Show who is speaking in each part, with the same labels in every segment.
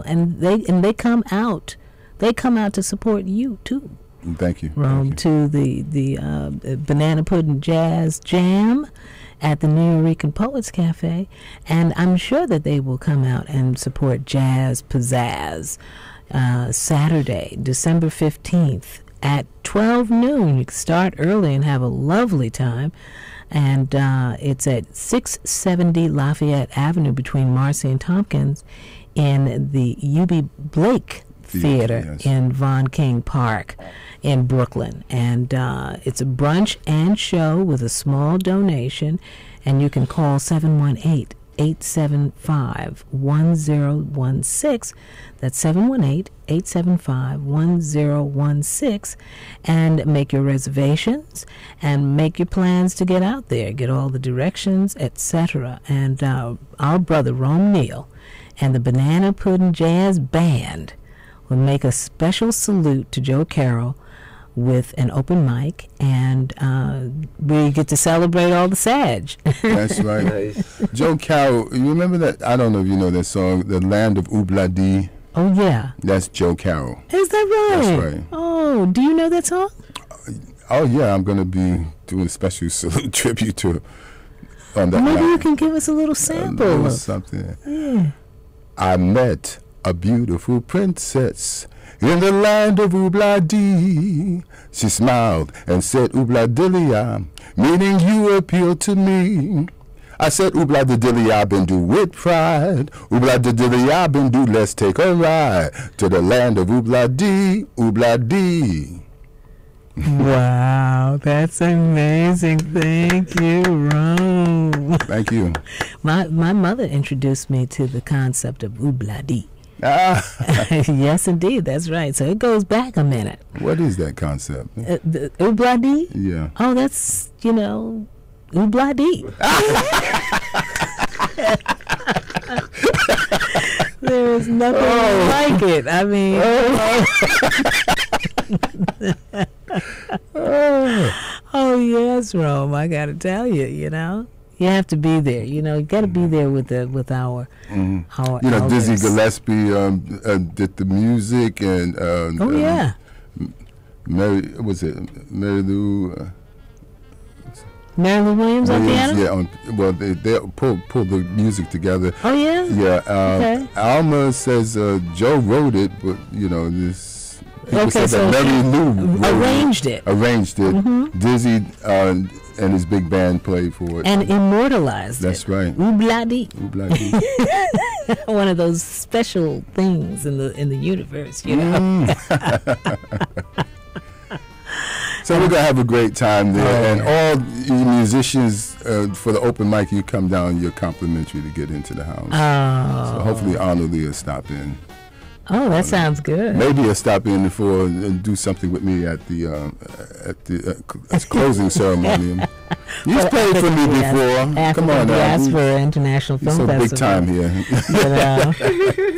Speaker 1: and they come out. They come out to support you too.
Speaker 2: Thank you.
Speaker 1: Rome, to the Banana Pudding Jazz Jam at the New Eurekan Poets Cafe, and I'm sure that they will come out and support Jazz Pizzazz Saturday, December 15th at 12 noon. You can start early and have a lovely time, and it's at 670 Lafayette Avenue between Marcy and Tompkins in the U.B. Blake Theater in Von King Park in Brooklyn. And it's a brunch and show with a small donation, and you can call 718-875-1016. That's 718-875-1016, and make your reservations and make your plans to get out there, get all the directions, etc. And our brother Rome Neal and the Banana Pudding Jazz Band will make a special salute to Joe Carroll with an open mic, and we get to celebrate all the SAG.
Speaker 2: That's right. Nice. Joe Carroll, you remember that? I don't know if you know that song, The Land of Obladi.
Speaker 1: Oh, yeah.
Speaker 2: That's Joe Carroll.
Speaker 1: Is that right?
Speaker 2: That's right.
Speaker 1: Oh, do you know that song?
Speaker 2: Oh, yeah, I'm going to be doing a special salute tribute to on that.
Speaker 1: Maybe you can give us a little sample of
Speaker 2: something.
Speaker 1: Yeah.
Speaker 2: I met a beautiful princess in the land of Obladi. She smiled and said, Obladilia, meaning you appeal to me. I said, Obladilia, bindu with pride. Obladilia, bindu, let's take a ride to the land of Obladi, Obladi.
Speaker 1: Wow, that's amazing. Thank you, Rome.
Speaker 2: Thank you.
Speaker 1: My mother introduced me to the concept of Obladi.
Speaker 2: Ah.
Speaker 1: Yes, indeed. That's right. So it goes back a minute.
Speaker 2: What is that concept?
Speaker 1: The Obladi?
Speaker 2: Yeah.
Speaker 1: Oh, that's, Obladi. There is nothing like it. I mean... Oh, yes, Rome. I got to tell you, you have to be there. You got to be there with our our
Speaker 2: Dizzy
Speaker 1: elders.
Speaker 2: Gillespie did the music, and
Speaker 1: yeah,
Speaker 2: Mary Lou.
Speaker 1: Mary Lou Williams on piano.
Speaker 2: Yeah, they pulled the music together.
Speaker 1: Oh yeah.
Speaker 2: Yeah.
Speaker 1: Okay.
Speaker 2: Alma says Joe wrote it, but this. People said
Speaker 1: so
Speaker 2: that Mary Lou
Speaker 1: arranged it.
Speaker 2: Mm-hmm. Dizzy and his big band played for it
Speaker 1: and immortalized
Speaker 2: That's
Speaker 1: it.
Speaker 2: right.
Speaker 1: Obladi.
Speaker 2: One
Speaker 1: of those special things in the universe,
Speaker 2: So we're gonna have a great time there, and all you musicians for the open mic, you come down, you're complimentary to get into the house. So hopefully Arnold Lee will stop in.
Speaker 1: Oh, that sounds good.
Speaker 2: Maybe he'll stop in and do something with me at the closing ceremony. You've played for me before. Come on,
Speaker 1: Diaspora International Film Festival.
Speaker 2: So big time here.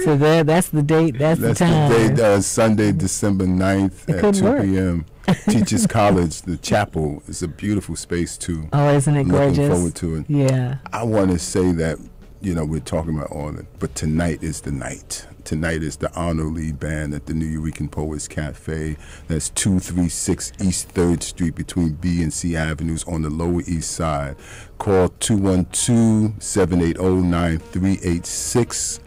Speaker 1: So that's the date. That's the time.
Speaker 2: That's the date. Sunday, December 9th at 2 p.m. Teachers College, the chapel, is a beautiful space too.
Speaker 1: Oh, isn't it gorgeous?
Speaker 2: Looking forward to it.
Speaker 1: Yeah.
Speaker 2: I want to say that we're talking about all that, but tonight is the night. Tonight is the Arnold Lee Band at the New Eurekan Poets Cafe. That's 236 East 3rd Street between B and C Avenues on the Lower East Side. Call 212-780-9386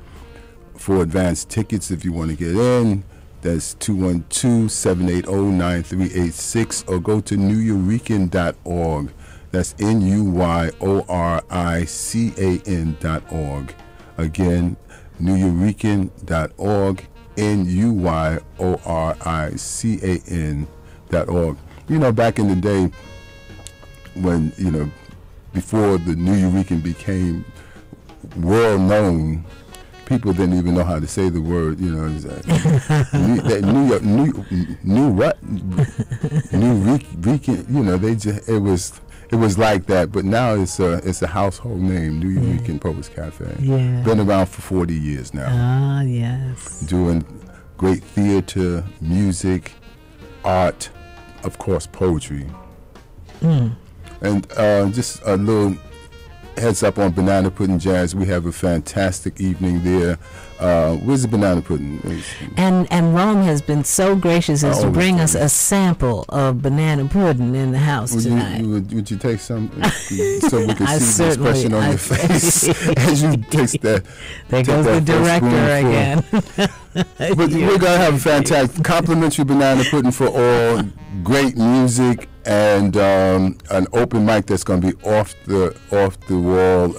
Speaker 2: for advance tickets if you want to get in. That's 212-780-9386, or go to neweurekan.org. That's NUYORICAN.org. Again, neweurekan.org, NUYORICAN.org. Back in the day when, before the New Eurekan became world known, people didn't even know how to say the word, it was like that, but now it's a household name, New Eurekan Poets Cafe.
Speaker 1: Yeah.
Speaker 2: Been around for 40 years now.
Speaker 1: Ah, yes.
Speaker 2: Doing great theater, music, art, of course, poetry. And just a little heads up on Banana Pudding Jazz. We have a fantastic evening there. Where's the Banana Pudding?
Speaker 1: And Rome has been so gracious as to bring us a sample of banana pudding in the house tonight.
Speaker 2: Would you take some so we can see the expression on your face as you taste that?
Speaker 1: There goes the director again.
Speaker 2: But we're going to have a fantastic complimentary banana pudding for all, great music, and an open mic that's going to be off the wall.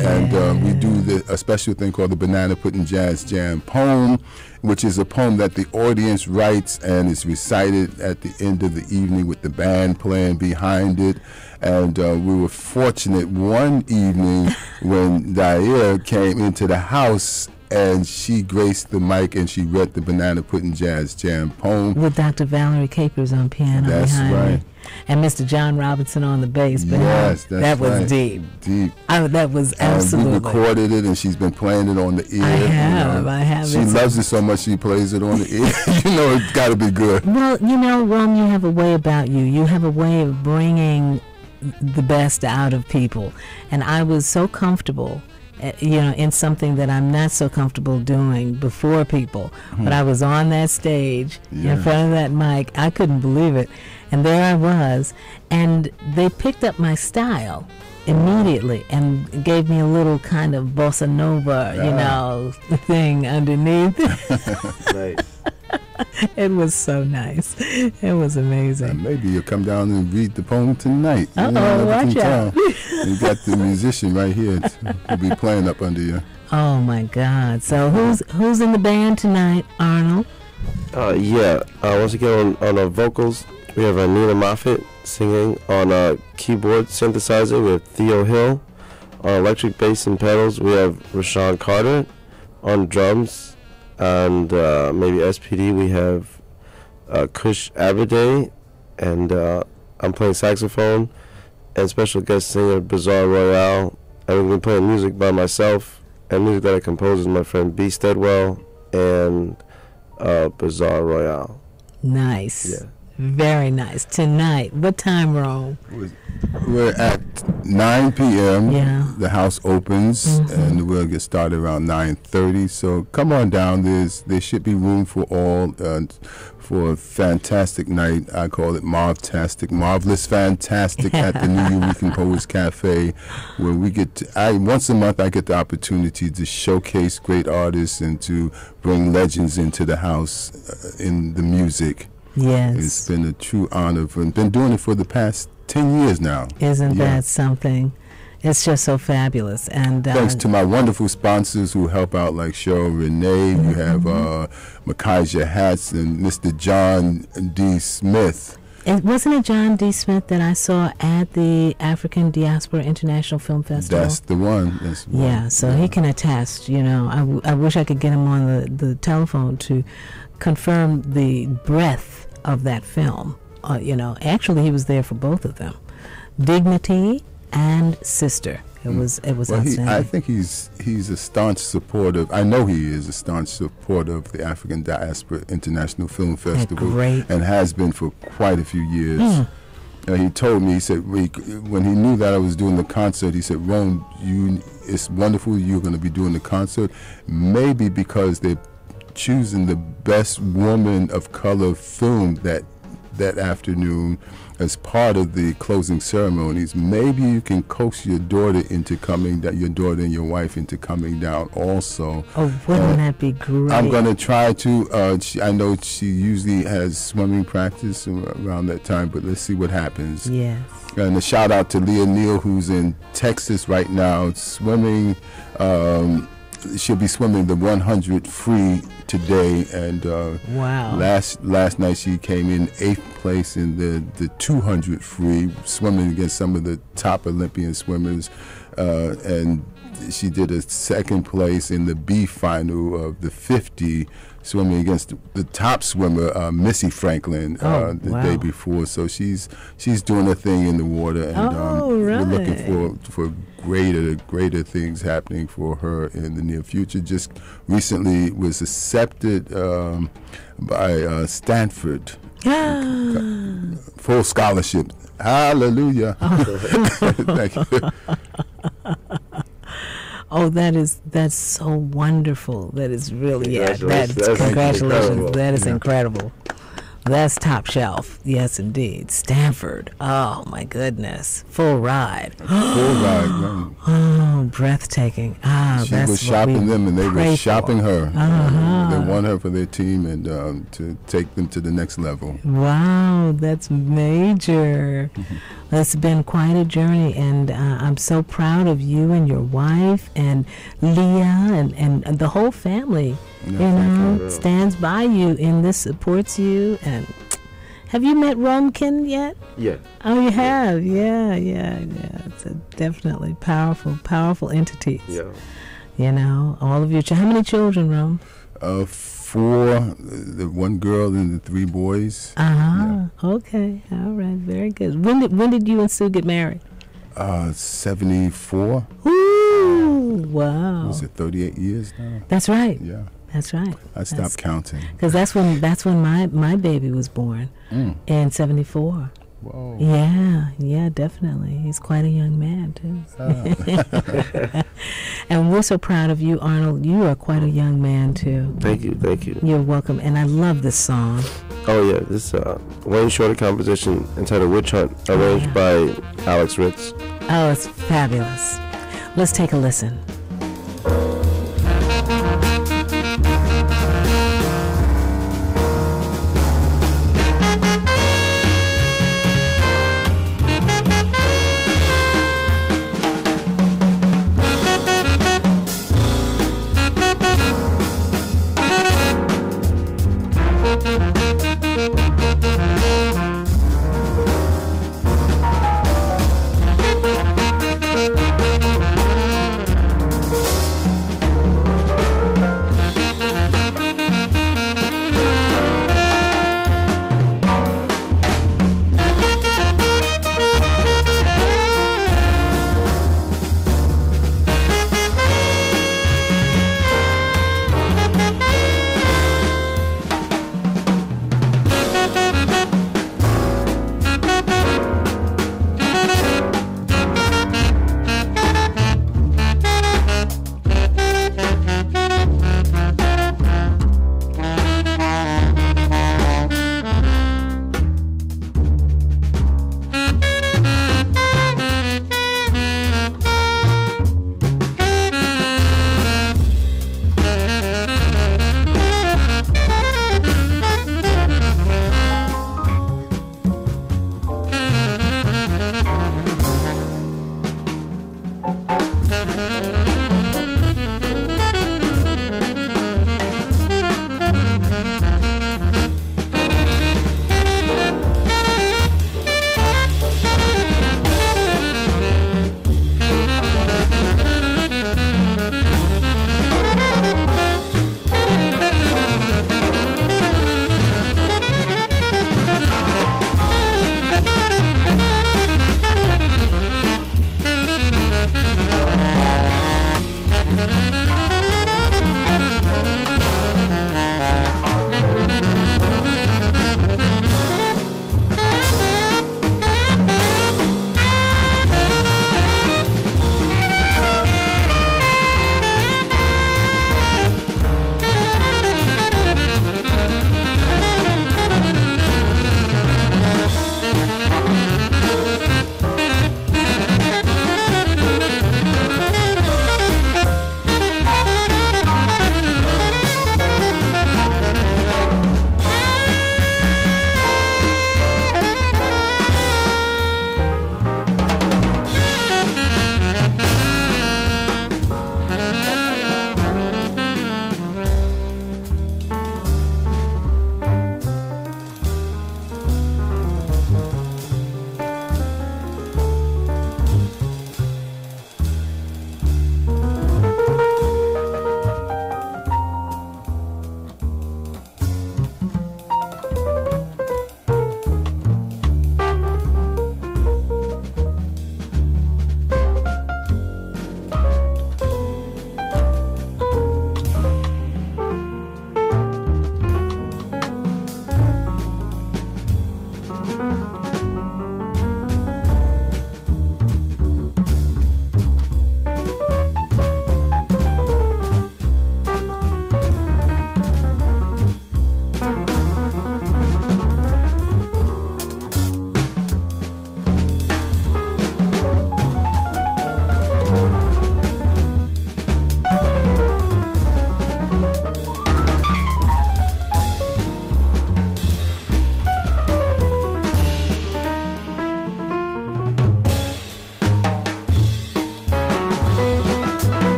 Speaker 2: And we do a special thing called the Banana Pudding Jazz Jam poem, which is a poem that the audience writes and is recited at the end of the evening with the band playing behind it. And we were fortunate one evening when Daaiya came into the house and she graced the mic and she read the Banana Pudding Jazz Jam poem.
Speaker 1: With Dr. Valerie Capers on piano behind
Speaker 2: right.
Speaker 1: me. And Mr. John Robinson on the bass.
Speaker 2: Yes,
Speaker 1: that was
Speaker 2: right.
Speaker 1: deep.
Speaker 2: Deep.
Speaker 1: That was absolutely.
Speaker 2: We recorded it and she's been playing it on the ear.
Speaker 1: I have.
Speaker 2: She loves it so much she plays it on the ear. You know it's got to be good.
Speaker 1: Well, Rom, you have a way about you. You have a way of bringing the best out of people. And I was so comfortable in something that I'm not so comfortable doing before people. But I was on that stage in front of that mic. I couldn't believe it. And there I was. And they picked up my style immediately and gave me a little kind of bossa nova, thing underneath.
Speaker 2: Right.
Speaker 1: It was so nice. It was amazing.
Speaker 2: Maybe you'll come down and read the poem tonight.
Speaker 1: Watch out.
Speaker 2: You got the musician right here. He'll be playing up under you.
Speaker 1: Oh my God! So who's in the band tonight, Arnold?
Speaker 3: Once again on vocals, we have Nina Moffett singing. On keyboard synthesizer, we have Theo Hill. On electric bass and pedals, we have Rashawn Carter. On drums and maybe SPD, we have Kush Abiday, and I'm playing saxophone, and special guest singer Bizarre Royale. And we've been playing music by myself and music that I composed with my friend B. Steadwell and Bizarre Royale.
Speaker 1: Nice.
Speaker 3: Yeah.
Speaker 1: Very nice. Tonight, what time, Rome?
Speaker 2: We're at 9 p.m.
Speaker 1: Yeah.
Speaker 2: The house opens, and we'll get started around 9:30. So come on down. There should be room for all for a fantastic night. I call it Marvtastic, Marvelous Fantastic at the New Eureka Poets Cafe, where we get once a month I get the opportunity to showcase great artists and to bring legends into the house in the music.
Speaker 1: Yes.
Speaker 2: It's been a true honor. I've been doing it for the past 10 years now.
Speaker 1: Isn't that something? It's just so fabulous. And
Speaker 2: thanks to my wonderful sponsors who help out, like Cheryl Renee. You have Makaija Hatz and Mr. John D. Smith.
Speaker 1: Wasn't it John D. Smith that I saw at the African Diaspora International Film Festival?
Speaker 2: That's the one.
Speaker 1: Yeah, so he can attest. I wish I could get him on the telephone to confirm the breadth of that film. Actually he was there for both of them, Dignity and Sister. It was outstanding.
Speaker 2: I think he's a staunch supporter. I know he is a staunch supporter of the African Diaspora International Film Festival, and has been for quite a few years. He told me, he said, when he knew that I was doing the concert, he said, Ron, it's wonderful you're going to be doing the concert, maybe because they're choosing the best woman of color film that afternoon as part of the closing ceremonies. Maybe you can coax your daughter into coming down, your daughter and your wife into coming down also.
Speaker 1: Oh, wouldn't that be great?
Speaker 2: I'm going to try to. I know she usually has swimming practice around that time, but let's see what happens.
Speaker 1: Yes. And
Speaker 2: a shout out to Leah Neal, who's in Texas right now, swimming. She'll be swimming the 100 free today, and
Speaker 1: wow!
Speaker 2: Last night she came in 8th place in the 200 free, swimming against some of the top Olympian swimmers, and she did a 2nd place in the B final of the 50, swimming against the top swimmer Missy Franklin the day before. So she's doing a thing in the water, and we're looking for greater things happening for her in the near future. Just recently was accepted by Stanford, full scholarship. Hallelujah! Thank you.
Speaker 1: Oh, that's so wonderful. That is really,
Speaker 3: Congratulations.
Speaker 1: congratulations.
Speaker 3: Incredible.
Speaker 1: That is
Speaker 2: Yeah.
Speaker 1: incredible. That's top shelf. Yes, indeed. Stanford. Oh, my goodness. Full ride.
Speaker 2: Full ride, right.
Speaker 1: Oh, breathtaking. Ah,
Speaker 2: She
Speaker 1: that's
Speaker 2: was
Speaker 1: what
Speaker 2: shopping
Speaker 1: we
Speaker 2: them, and they
Speaker 1: pray
Speaker 2: were
Speaker 1: for.
Speaker 2: shopping her.
Speaker 1: Uh-huh.
Speaker 2: They want her for their team and to take them to the next level.
Speaker 1: Wow, that's major. It's been quite a journey, and I'm so proud of you and your wife and Leah and the whole family.
Speaker 2: Yeah,
Speaker 1: You
Speaker 2: thank
Speaker 1: know,
Speaker 3: you.
Speaker 1: stands by you in this, supports you. And have you met Romkin yet?
Speaker 3: Yeah.
Speaker 1: Oh, you have. Yeah. It's definitely powerful entities.
Speaker 3: Yeah.
Speaker 1: You know, all of your. How many children, Rom?
Speaker 2: 4, the 1 girl and the 3 boys.
Speaker 1: Okay. All right. Very good. When did you and Sue get married?
Speaker 2: 74.
Speaker 1: Ooh, wow.
Speaker 2: Was it 38 years now?
Speaker 1: That's right.
Speaker 2: Yeah.
Speaker 1: That's right.
Speaker 2: I stopped counting.
Speaker 1: Because that's when my baby was born in 74.
Speaker 2: Whoa.
Speaker 1: Yeah, definitely. He's quite a young man too. And we're so proud of you, Arnold. You are quite a young man too.
Speaker 3: Thank you.
Speaker 1: You're welcome. And I love this song.
Speaker 3: Oh yeah, this Wayne Shorter composition entitled Witch Hunt, arranged by Alex Ritz.
Speaker 1: Oh, it's fabulous. Let's take a listen.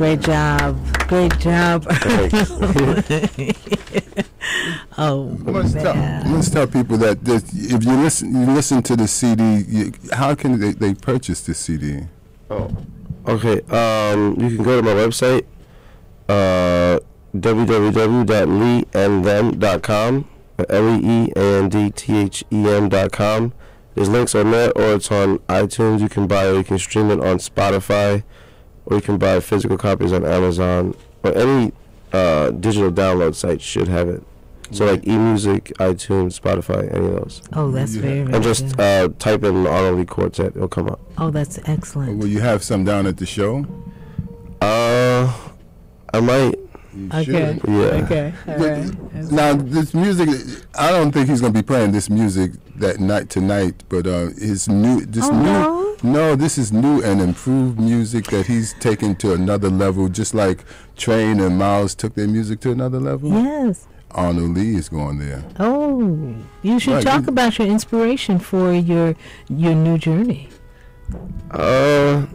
Speaker 1: Great job. Great job. Oh,
Speaker 2: I must tell people that if you listen to the CD, how can they purchase the CD?
Speaker 3: Oh, okay. You can go to my website, www.leeandthem.com, leeandthem.com. There's links on there, or it's on iTunes. You can buy it, or you can stream it on Spotify, or you can buy physical copies on Amazon, or any digital download site should have it. So like eMusic, iTunes, Spotify, any of those.
Speaker 1: Oh, that's very
Speaker 3: And just type in Arnold Lee Quartet, it'll come up.
Speaker 1: Oh, that's excellent.
Speaker 2: Will you have some down at the show?
Speaker 3: I might.
Speaker 1: Okay.
Speaker 3: Yeah.
Speaker 1: Okay. All right.
Speaker 2: Now, this music, I don't think he's going to be playing this music that night tonight, but this is new and improved music that he's taken to another level, just like Train and Miles took their music to another level.
Speaker 1: Yes.
Speaker 2: Arnold Lee is going there.
Speaker 1: Oh, you should talk about your inspiration for your new journey.
Speaker 3: Sure.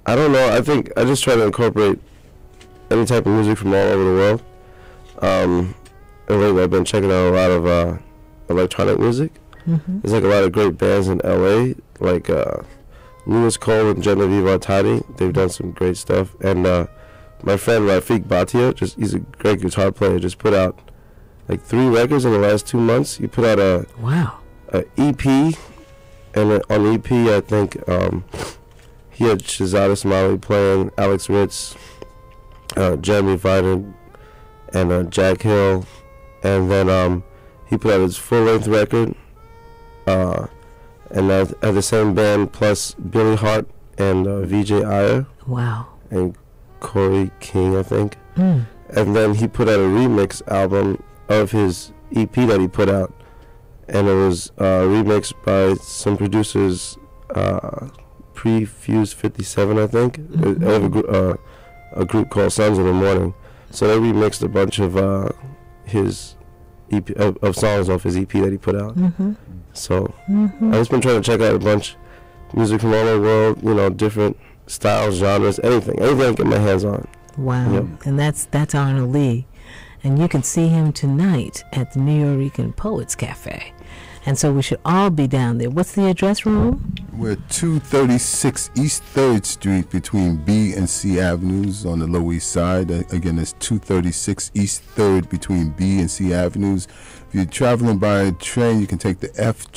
Speaker 3: I don't know. I think I just try to incorporate any type of music from all over the world. And lately I've been checking out a lot of electronic music. Mm-hmm. There's like a lot of great bands in LA, like Louis Cole and Genevieve Artadi. They've done some great stuff. And my friend Rafik Bhatia, he's a great guitar player, just put out like 3 records in the last 2 months. He put out a EP, and on the EP I think he had Shazada Smiley playing, Alex Ritz, Jeremy Viner, and Jack Hill, and then he put out his full-length record, and at the same band plus Billy Hart and VJ Iyer.
Speaker 1: Wow.
Speaker 3: And Corey King, I think. And then he put out a remix album of his EP that he put out, and it was remixed by some producers, Pre-Fuse 57, I think. They have a group called Sons of the Morning. So they remixed a bunch of his EP of songs off his EP that he put out. So I've just been trying to check out a bunch of music from all over the world, different styles, genres, anything I can get my hands on.
Speaker 1: Wow. Yep. And that's Arnold Lee. And you can see him tonight at the New York Poets Cafe. And so we should all be down there. What's the address, Rome?
Speaker 2: We're 236 East 3rd Street between B and C Avenues on the Lower East Side. Again, it's 236 East 3rd between B and C Avenues. If you're traveling by train, you can take the F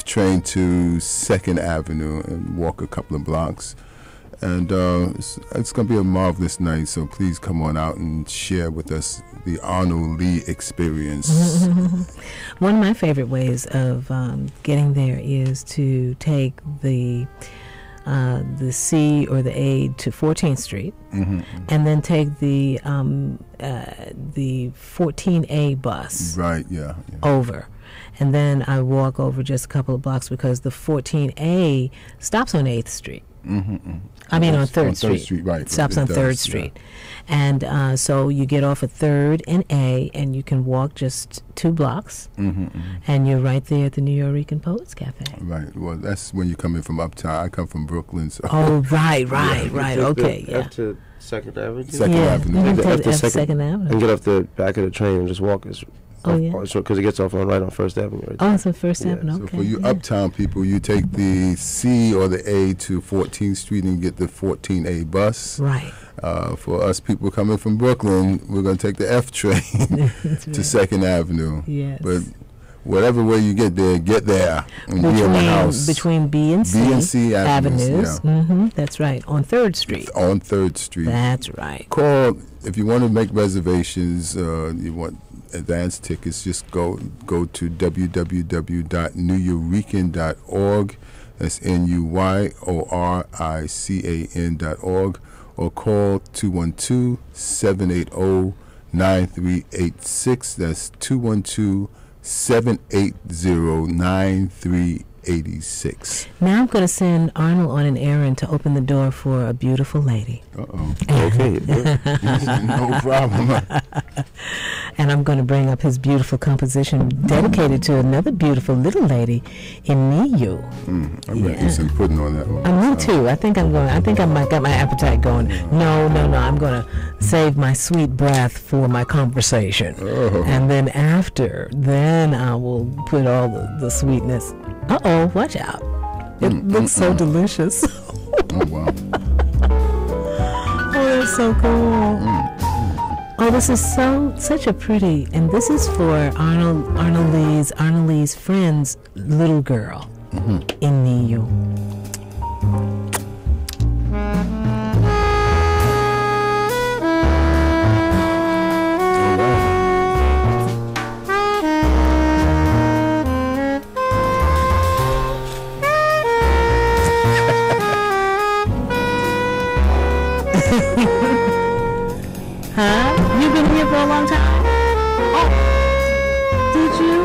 Speaker 2: train to 2nd Avenue and walk a couple of blocks. And it's going to be a marvelous night, so please come on out and share with us the Arnold Lee experience.
Speaker 1: One of my favorite ways of getting there is to take the the C or the A to 14th Street, and then take the 14A bus
Speaker 2: Right, yeah.
Speaker 1: over. And then I walk over just a couple of blocks because the 14A stops on 8th Street. I mean on 3rd Street.
Speaker 2: 3rd Street, right.
Speaker 1: It stops on
Speaker 2: It
Speaker 1: 3rd
Speaker 2: does,
Speaker 1: Street. And so you get off at 3rd and A, and you can walk just 2 blocks, and you're right there at the New York Poets Cafe.
Speaker 2: Right. Well, that's when you're coming from uptown. I come from Brooklyn. So.
Speaker 1: Oh, right. Okay, yeah.
Speaker 3: Up to Second Avenue.
Speaker 2: Second
Speaker 1: Yeah,
Speaker 2: Avenue.
Speaker 1: mhm,
Speaker 3: Up to
Speaker 1: to Second Avenue.
Speaker 3: And get off the back of the train and just walk.
Speaker 1: Oh, yeah.
Speaker 3: Because it gets off right on First Avenue. Right
Speaker 1: Oh,
Speaker 3: there.
Speaker 1: it's on First
Speaker 3: Yeah.
Speaker 1: Avenue.
Speaker 2: So
Speaker 1: Okay.
Speaker 2: for you
Speaker 1: yeah.
Speaker 2: uptown people, you take the C or the A to 14th Street and get the 14A bus.
Speaker 1: Right.
Speaker 2: For us people coming from Brooklyn, we're going to take the F train
Speaker 1: That's
Speaker 2: to
Speaker 1: right.
Speaker 2: Second Avenue.
Speaker 1: Yes.
Speaker 2: But whatever way you get there and be in my house.
Speaker 1: Between B and C,
Speaker 2: B and C avenues,
Speaker 1: That's right. On 3rd Street.
Speaker 2: On 3rd Street.
Speaker 1: That's right.
Speaker 2: Call if you want to make reservations. You want advance tickets. Just go to www.neweurekan.org. That's NUYORICAN.org, or call 212-780-9386. That's 212-780-9386.
Speaker 1: Now I'm going to send Arnold on an errand to open the door for a beautiful lady.
Speaker 3: Okay.
Speaker 2: No problem.
Speaker 1: And I'm going to bring up his beautiful composition dedicated to another beautiful little lady in Niu.
Speaker 2: I'm going to do some pudding on that one.
Speaker 1: Me too. I think I might got my appetite going. No. I'm going to save my sweet breath for my conversation.
Speaker 2: Oh.
Speaker 1: And then then I will put all the sweetness. Uh-oh, watch out. It looks so delicious.
Speaker 2: Oh, wow.
Speaker 1: Oh, that's so cool. Oh, this is such a pretty, and this is for Arnold Lee's friend's little girl in Niu. Huh? You've been here for a long time? Oh, did you?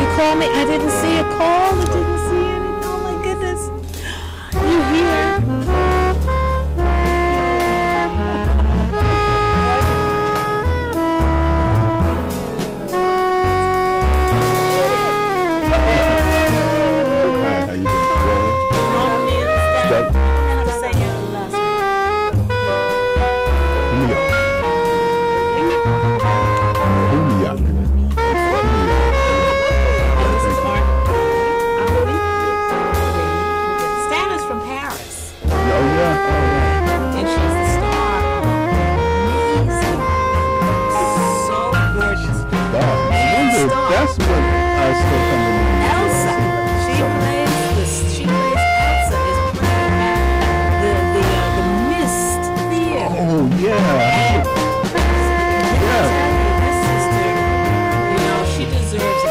Speaker 1: You called me? I didn't see a call. I didn't see anything. Oh my goodness. You here?
Speaker 2: Hi, how you doing? Step.
Speaker 1: Stan is from Paris,
Speaker 2: Oh, yeah.
Speaker 1: and she's the star. Amazing. So gorgeous.
Speaker 2: That's what I still come to
Speaker 1: Elsa. She plays Elsa is playing the Mist Theater.
Speaker 2: Oh, yeah.
Speaker 1: This sister, she deserves an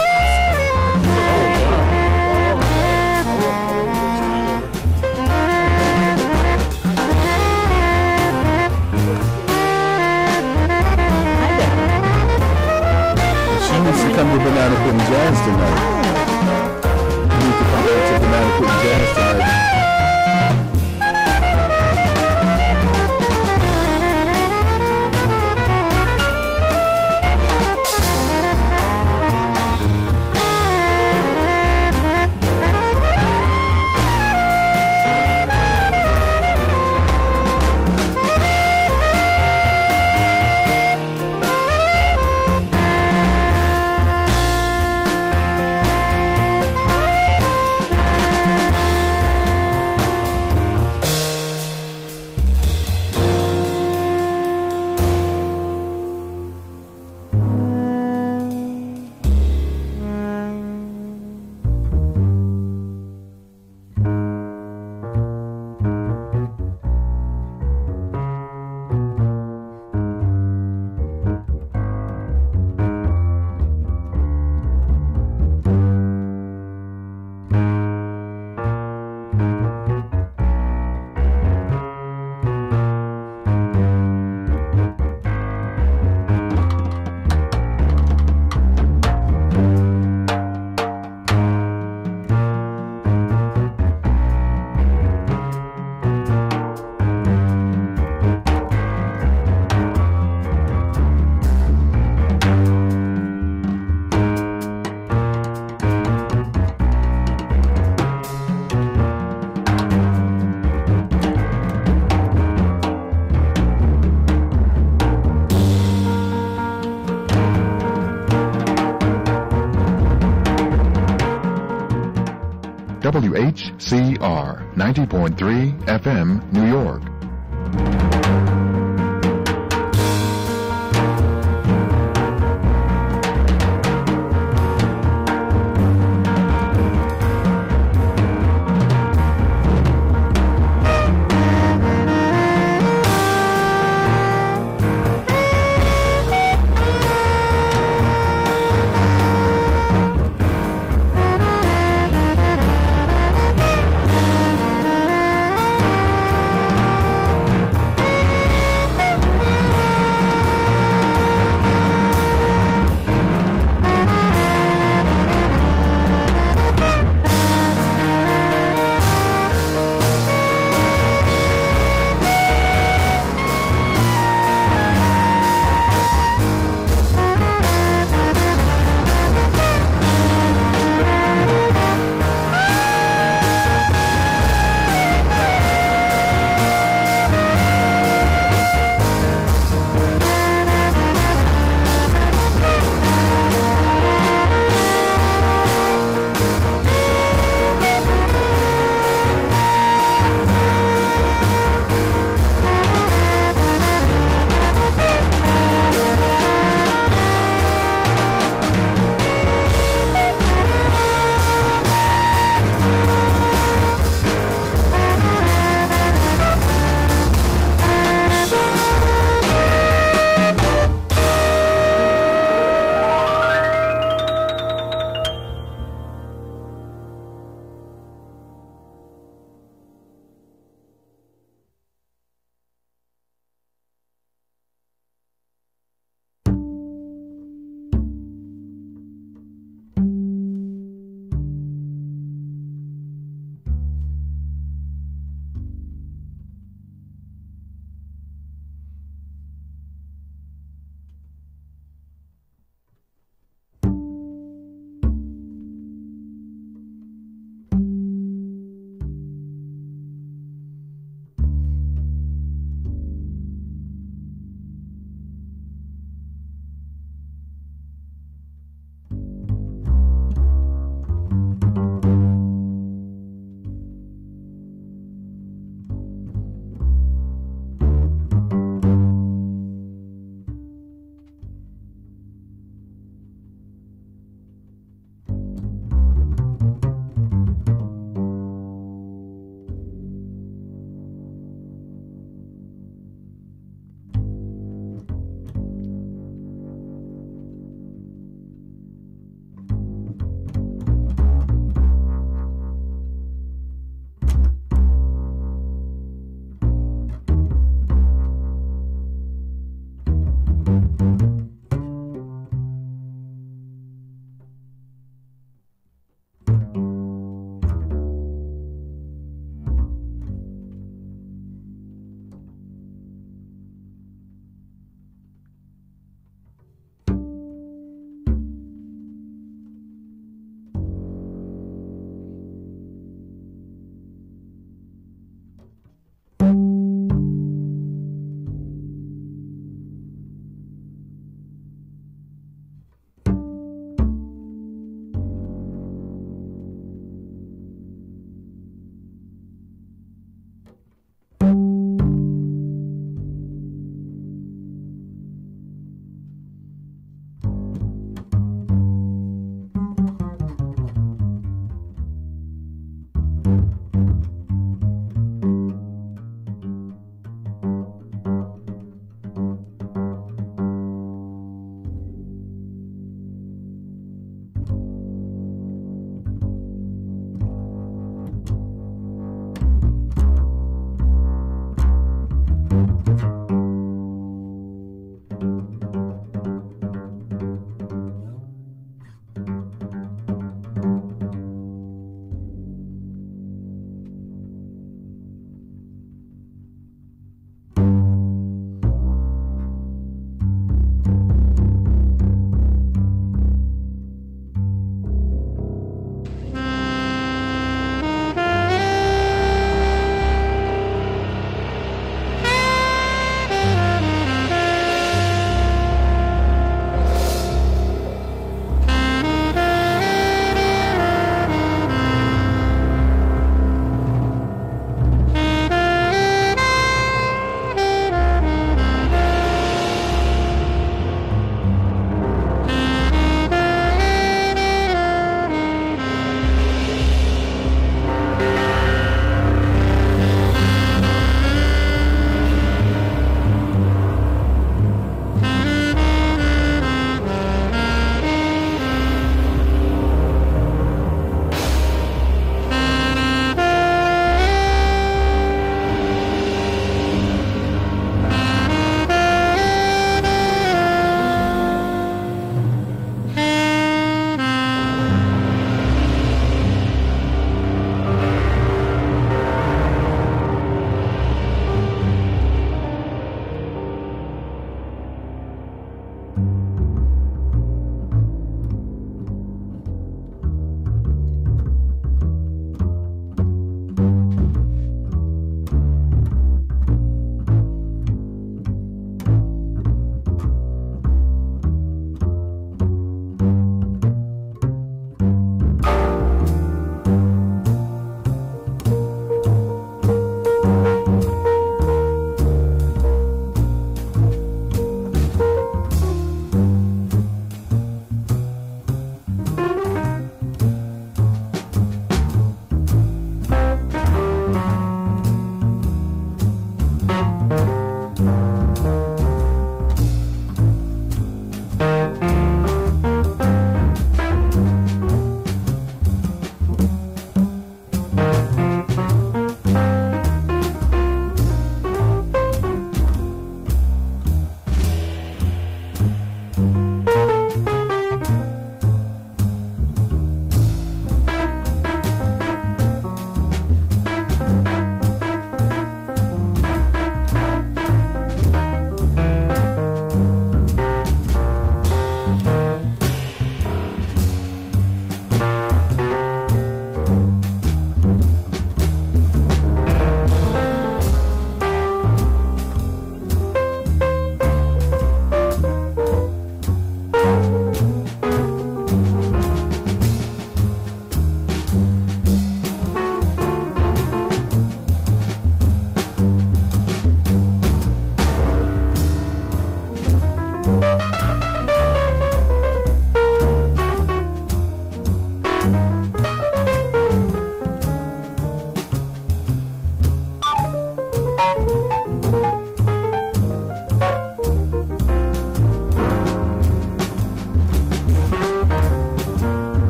Speaker 2: She needs to come to Banana Pudding Jazz tonight. You need to come to Banana Pudding Jazz tonight.
Speaker 4: WHCR 90.3 FM, New York.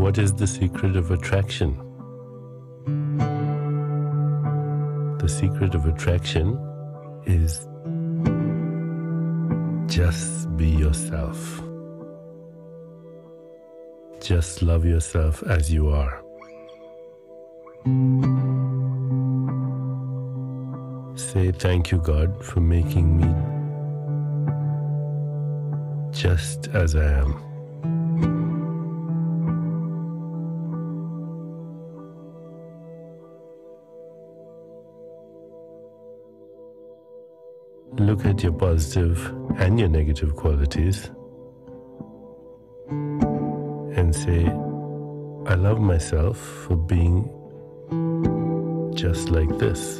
Speaker 5: what is the secret of attraction? The secret of attraction is just be yourself. Just love yourself as you are. Say thank you, God, for making me just as I am. Look at your positive and your negative qualities and say, I love myself for being just like this.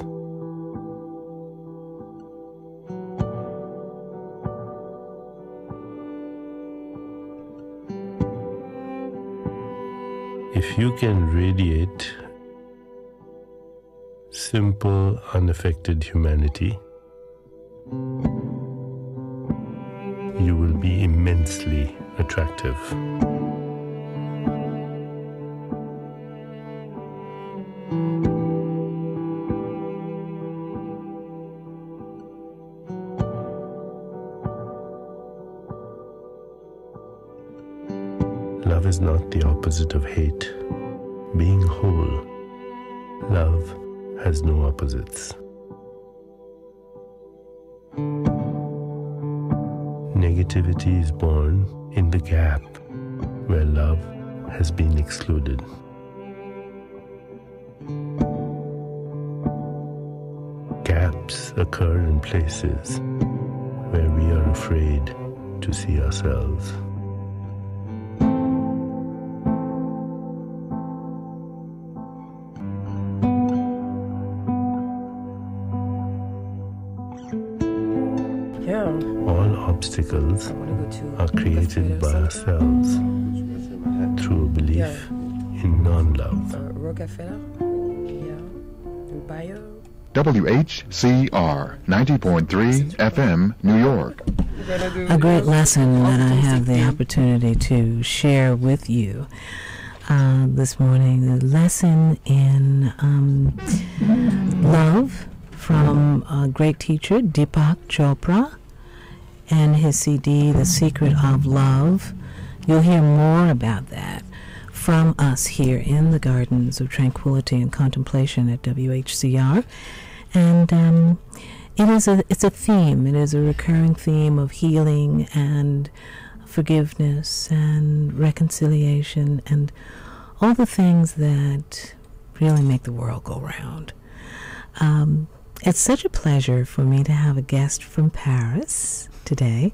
Speaker 5: If you can radiate simple, unaffected humanity, you will be immensely attractive. Love is not the opposite of hate. Being whole, love has no opposites. Negativity is born in the gap where love has been excluded. Gaps occur in places where we are afraid to see ourselves. Obstacles are created by ourselves through a belief in non-love.
Speaker 6: Rockefeller, Empire.
Speaker 4: WHCR 90.3 FM, New York.
Speaker 1: A great lesson that I have the opportunity to share with you this morning. The lesson in love from a great teacher, Deepak Chopra, and his CD, The Secret of Love. You'll hear more about that from us here in the Gardens of Tranquility and Contemplation at WHCR. And it's a theme. It is a recurring theme of healing and forgiveness and reconciliation and all the things that really make the world go round. It's such a pleasure for me to have a guest from Paris today,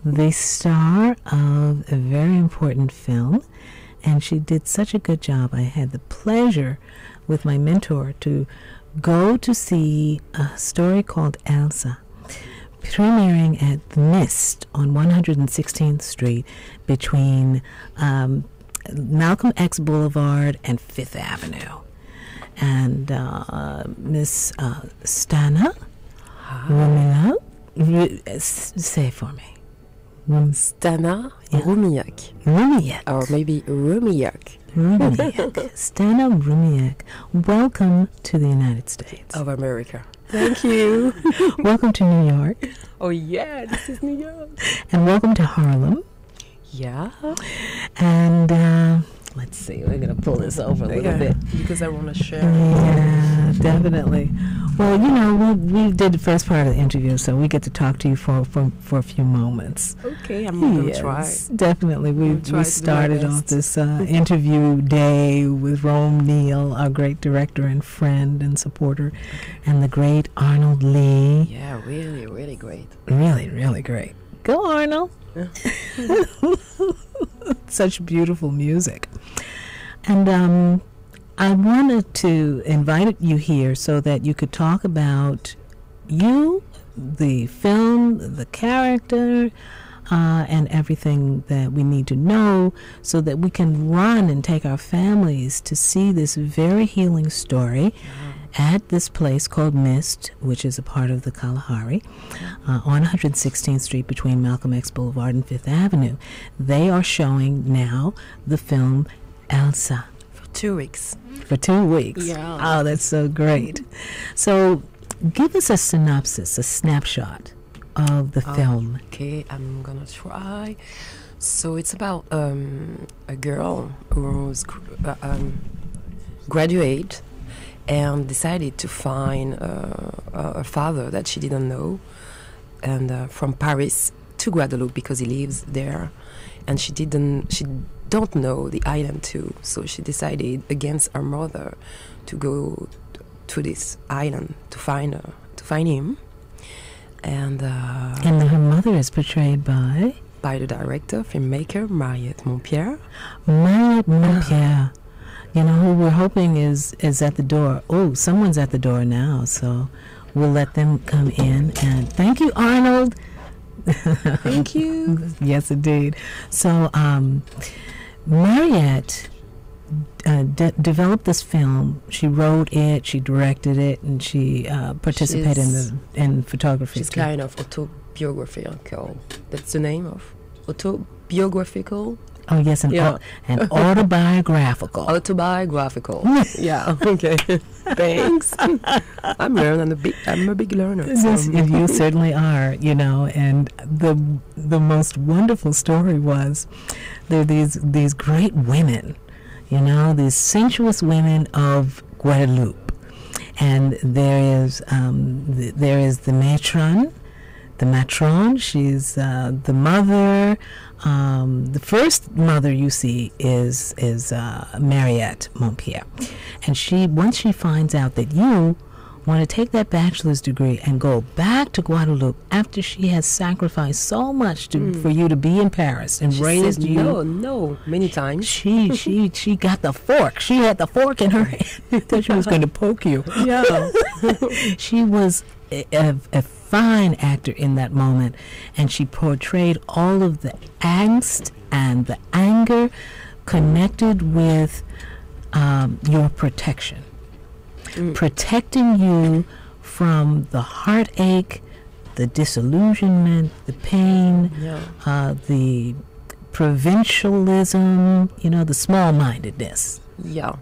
Speaker 1: the star of a very important film, and she did such a good job. I had the pleasure with my mentor to go to see a story called Elsa, premiering at the Mist on 116th Street between Malcolm X Boulevard and Fifth Avenue. And Miss Stana Rumila, say it for me.
Speaker 6: Stana Rumiak.
Speaker 1: Rumiak.
Speaker 6: Or maybe Rumiak.
Speaker 1: Rumiak. Stana Rumiak. Welcome to the United States
Speaker 6: of America. Thank you.
Speaker 1: Welcome to New York.
Speaker 6: Oh yeah, this is New York.
Speaker 1: And welcome to Harlem.
Speaker 6: Yeah.
Speaker 1: And let's see, we're going to pull this over a little bit.
Speaker 6: Because I want to share.
Speaker 1: Yeah, definitely. Well, you know, we did the first part of the interview, so we get to talk to you for a few moments.
Speaker 6: Okay, I'm going to try.
Speaker 1: Definitely. We started off this interview day with Rome Neal, our great director and friend and supporter, and the great Arnold Lee.
Speaker 6: Yeah, really, really great.
Speaker 1: Really, really great. Go, Arnold. Such beautiful music. And I wanted to invite you here so that you could talk about you, the film, the character, and everything that we need to know so that we can run and take our families to see this very healing story at this place called Mist, which is a part of the Kalahari, on 116th Street between Malcolm X Boulevard and Fifth Avenue. They are showing now the film Elsa?
Speaker 6: For 2 weeks.
Speaker 1: For 2 weeks.
Speaker 6: Yeah.
Speaker 1: Oh, that's so great. So, give us a synopsis, a snapshot of the film.
Speaker 6: Okay, I'm gonna try. So it's about a girl who's graduate and decided to find a father that she didn't know, and from Paris to Guadeloupe because he lives there, and she don't know the island too, so she decided against her mother to go to this island to find him, and
Speaker 1: her mother is portrayed by
Speaker 6: the director, filmmaker Mariette Montpierre.
Speaker 1: Mariette Montpierre. You know, who we're hoping is at the door. Oh, someone's at the door now, so we'll let them come in. And thank you, Arnold.
Speaker 6: Thank you.
Speaker 1: Yes, indeed. So, Mariette developed this film. She wrote it, she directed it, and she participated in photography.
Speaker 6: She's kind of autobiographical. That's the name of autobiographical.
Speaker 1: Oh yes, an autobiographical.
Speaker 6: Autobiographical. Yeah. Okay. Thanks. I'm learning. I'm a big learner.
Speaker 1: Yes, you certainly are. You know, and the most wonderful story was there are these great women. You know, these sensuous women of Guadeloupe, and there is the matron. The matron, she's the mother. The first mother you see is Mariette Montpierre, and once she finds out that you want to take that bachelor's degree and go back to Guadeloupe after she has sacrificed so much for you to be in Paris and
Speaker 6: she
Speaker 1: raised
Speaker 6: said
Speaker 1: you.
Speaker 6: No, many times.
Speaker 1: She got the fork. She had the fork in her hand. Thought she was going to poke you.
Speaker 6: Yeah.
Speaker 1: She was a fine actor in that moment, and she portrayed all of the angst and the anger connected with your protection. Protecting you from the heartache, the disillusionment, the pain, the provincialism, the small-mindedness.
Speaker 6: Yeah,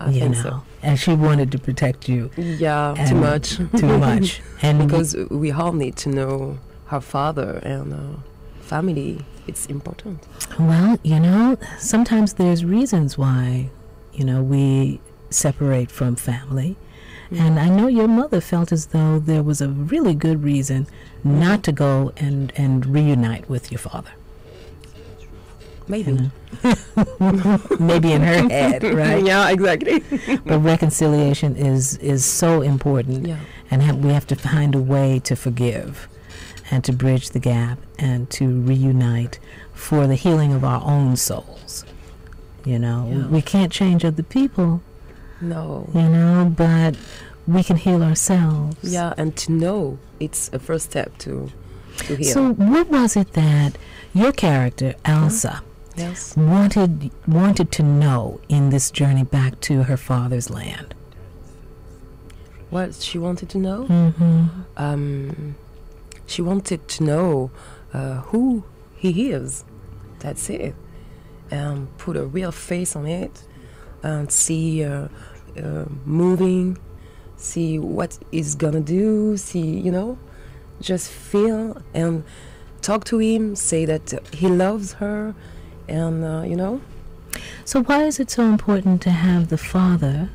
Speaker 6: I think so.
Speaker 1: And she wanted to protect you.
Speaker 6: Yeah, too much.
Speaker 1: Too much. And
Speaker 6: because we all need to know our father and family. It's important.
Speaker 1: Well, sometimes there's reasons why, we separate from family. And I know your mother felt as though there was a really good reason not to go and reunite with your father.
Speaker 6: Maybe.
Speaker 1: Maybe in her head, right?
Speaker 6: Yeah, exactly.
Speaker 1: But reconciliation is so important.
Speaker 6: Yeah.
Speaker 1: And we have to find a way to forgive and to bridge the gap and to reunite for the healing of our own souls. We can't change other people.
Speaker 6: No.
Speaker 1: But we can heal ourselves.
Speaker 6: Yeah, and to know it's a first step to heal.
Speaker 1: So what was it that your character, Elsa,
Speaker 6: yes,
Speaker 1: wanted to know in this journey back to her father's land?
Speaker 6: What she wanted to know?
Speaker 1: Mm-hmm.
Speaker 6: She wanted to know who he is. That's it. And put a real face on it and see moving, see what he's gonna do, see, just feel and talk to him, say that he loves her, and,
Speaker 1: So why is it so important to have the father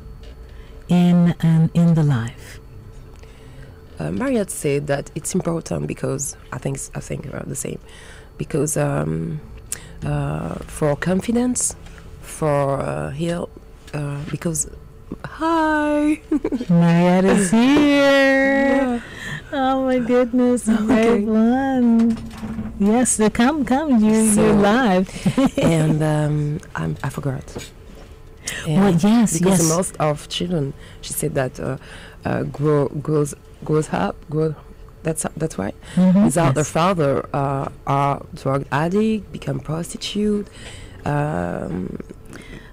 Speaker 1: in the life?
Speaker 6: Mariette said that it's important because I think the same, because for confidence, for heal, because hi,
Speaker 1: Mariette is here. Yeah. Oh my goodness, great one. Yes, come, you're live.
Speaker 6: And I forgot.
Speaker 1: Well, yes,
Speaker 6: because most of children, she said that grows up. That's right.
Speaker 1: Mm-hmm.
Speaker 6: Without their father, are drug addict, become prostitute,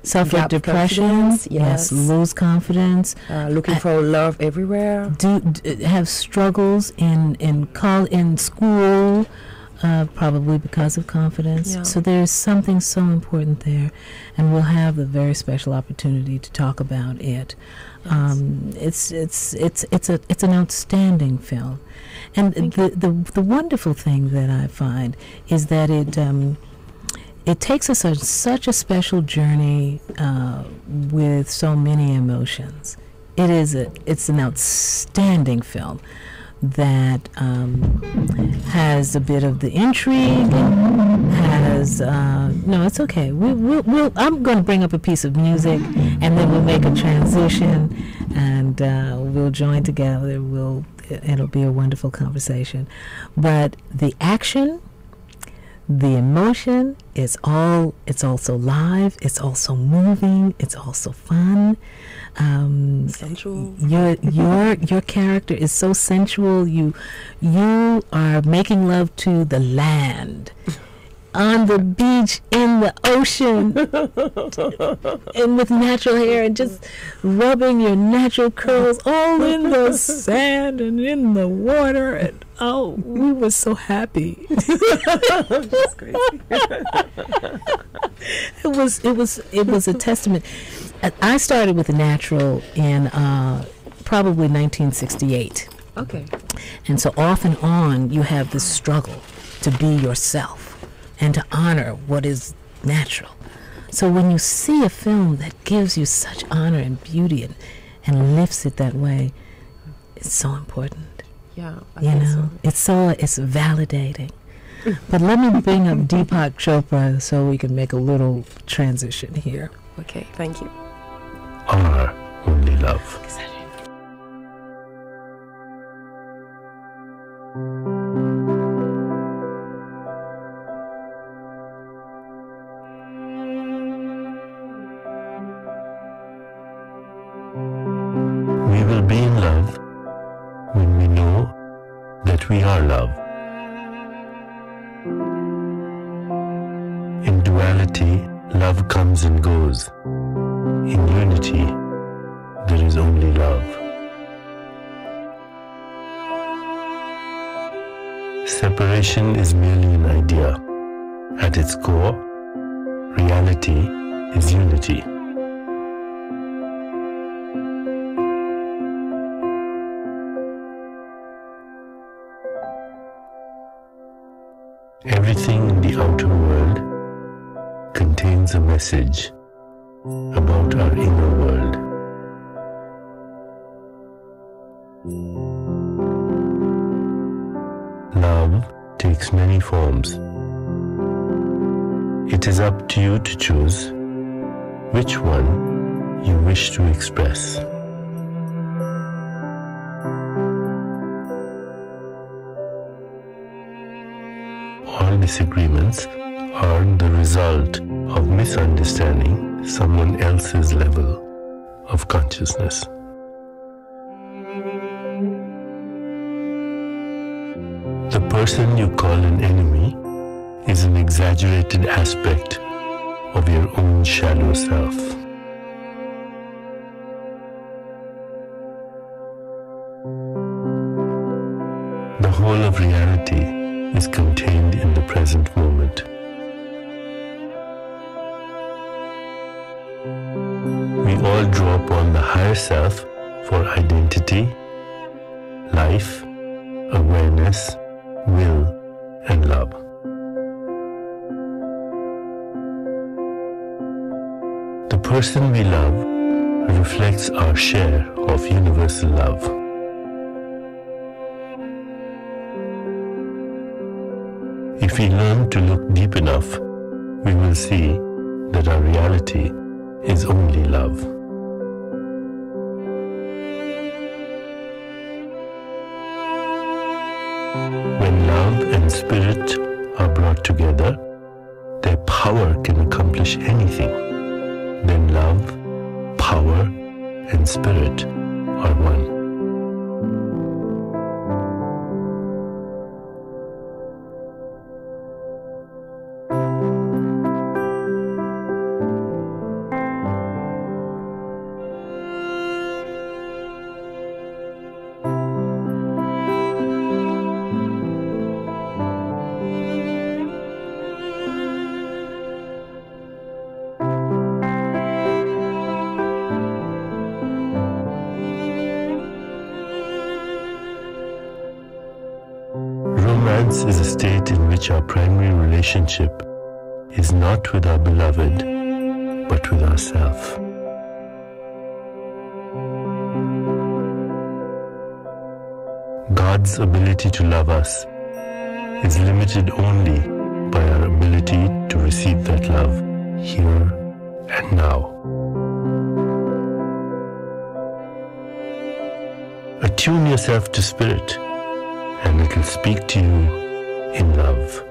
Speaker 1: suffer depression.
Speaker 6: Yes,
Speaker 1: lose confidence.
Speaker 6: Looking for love everywhere.
Speaker 1: Have struggles in school. probably because of confidence.
Speaker 6: Yeah.
Speaker 1: So there's something so important there, and we'll have the very special opportunity to talk about it.
Speaker 6: Yes.
Speaker 1: It's an outstanding film, and the wonderful thing that I find is that it takes us on such a special journey with so many emotions. It's an outstanding film that has a bit of the intrigue, has no, it's okay. I'm going to bring up a piece of music, and then we'll make a transition, and we'll join together. It'll be a wonderful conversation. But the action, the emotion, it's also live, it's also moving, it's also fun.
Speaker 6: Sensual.
Speaker 1: Your character is so sensual. You are making love to the land, on the beach, in the ocean, and with natural hair, and just rubbing your natural curls all in the sand and in the water. And oh, we were so happy.
Speaker 6: That's crazy.
Speaker 1: It was a testament. I started with the natural in probably 1968.
Speaker 6: Okay.
Speaker 1: And so off and on, you have this struggle to be yourself and to honor what is natural. So when you see a film that gives you such honor and beauty and lifts it that way, it's so important.
Speaker 6: Yeah, I
Speaker 1: You
Speaker 6: think
Speaker 1: know, it's validating. But let me bring up Deepak Chopra so we can make a little transition here.
Speaker 6: so. Okay, thank you.
Speaker 5: Our only love. We will be in love when we know that we are love. In duality, love comes and goes. In unity, there is only love. Separation is merely an idea. At its core, reality is unity. Everything in the outer world contains a message about our inner world. Love takes many forms. It is up to you to choose which one you wish to express. All disagreements are the result of misunderstanding someone else's level of consciousness. The person you call an enemy is an exaggerated aspect of your own shallow self. The whole of reality is contained in the present moment. We all draw upon the higher self for identity, life, awareness, will, and love. The person we love reflects our share of universal love. If we learn to look deep enough, we will see that our reality is only love. When love and spirit are brought together, their power can accomplish anything. Then love, power, and spirit are one. Trance is a state in which our primary relationship is not with our beloved, but with ourself. God's ability to love us is limited only by our ability to receive that love here and now. Attune yourself to Spirit, and it will speak to you in love.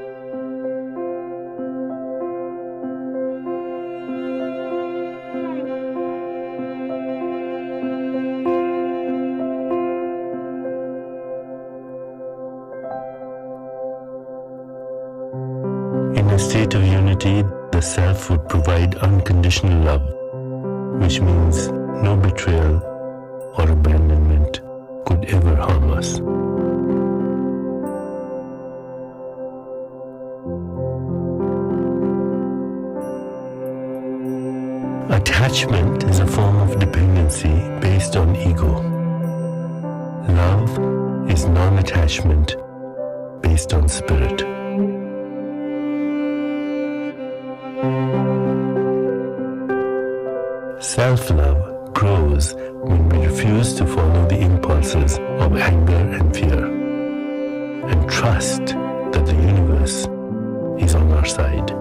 Speaker 5: In a state of unity, the self would provide unconditional love, which means no betrayal or abandonment could ever harm us. Attachment is a form of dependency based on ego. Love is non-attachment based on spirit. Self-love grows when we refuse to follow the impulses of anger and fear and trust that the universe is on our side.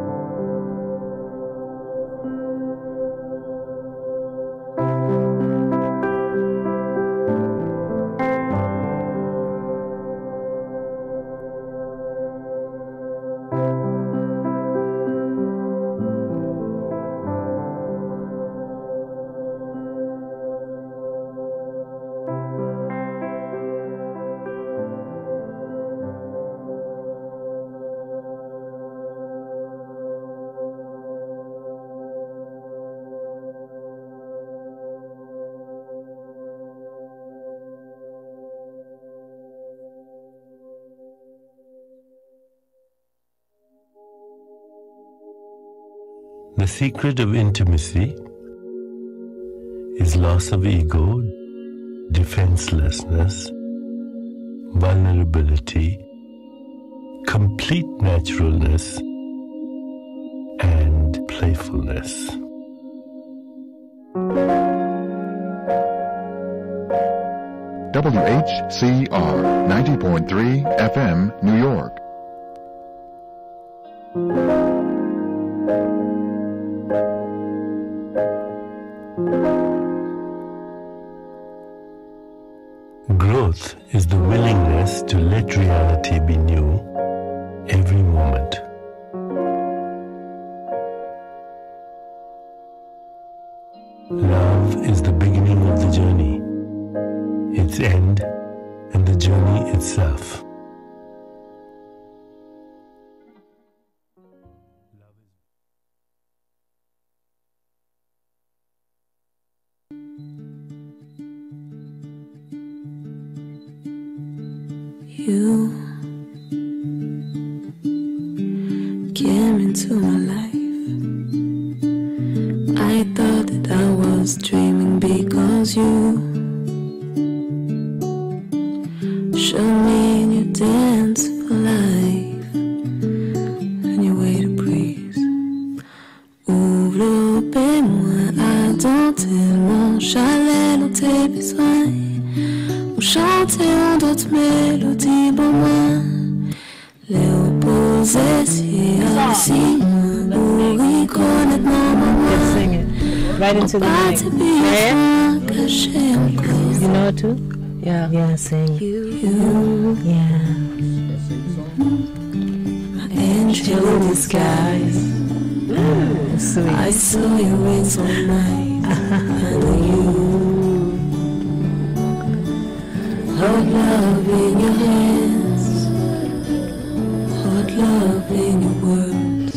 Speaker 5: The secret of intimacy is loss of ego, defenselessness, vulnerability, complete naturalness, and playfulness.
Speaker 4: WHCR 90.3 FM, New York.
Speaker 5: Growth is the willingness to let reality be new every moment. Love is the beginning of the journey, its end, and the journey itself.
Speaker 7: You came into my life. I thought that I was dreaming because you showed me in your dance for life. And your way to breathe. Ouvre-moi à dans tellement chalet dans tes besoins. On chante en d'autres mélodies pour moi. Les opposés si aussi pour reconnaître mon moment.
Speaker 1: Sing it right into the mic. You know it too?
Speaker 6: Yeah.
Speaker 1: Yeah, sing.
Speaker 7: You,
Speaker 1: Yeah.
Speaker 7: my angel in disguise.
Speaker 1: Sweet.
Speaker 7: I saw your wings all night. I know you. Hot love in your hands, hot love in your words.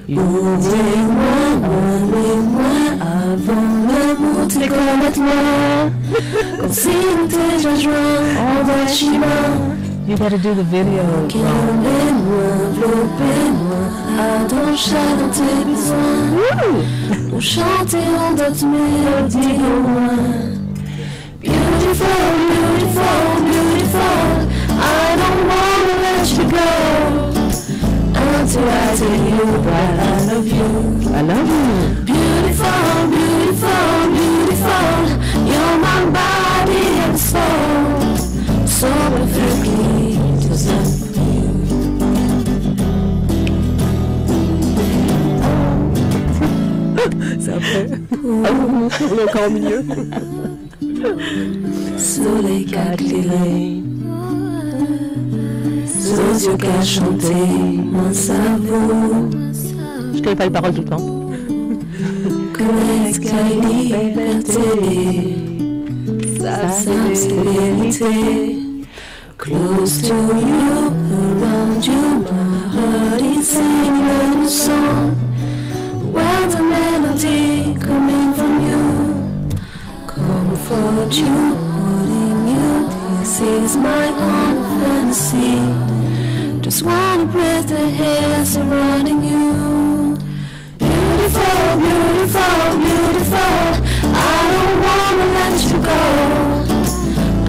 Speaker 7: Ouvre-moi avant le mot de complètement. Comme si on était déjà joint en vrai chemin.
Speaker 1: You gotta do the video.
Speaker 7: Enveloppez-moi, enveloppez-moi, à ton chat dans tes besoins. On chantait en d'autres mélodies au loin. Beautiful, beautiful, beautiful. I don't wanna let you go.
Speaker 6: encore mieux.
Speaker 7: Sous les quatre sous yeux qu'a chanté mon cerveau.
Speaker 6: Je connais pas les paroles tout le temps.
Speaker 7: Connecte la liberté, sa sensibilité. Close to you, around you, my heart is singing a song. Well, the melody coming from you, comfort you, holding you. This is my own fantasy. Just wanna breathe the air surrounding you. Beautiful, beautiful, beautiful. I don't wanna let you go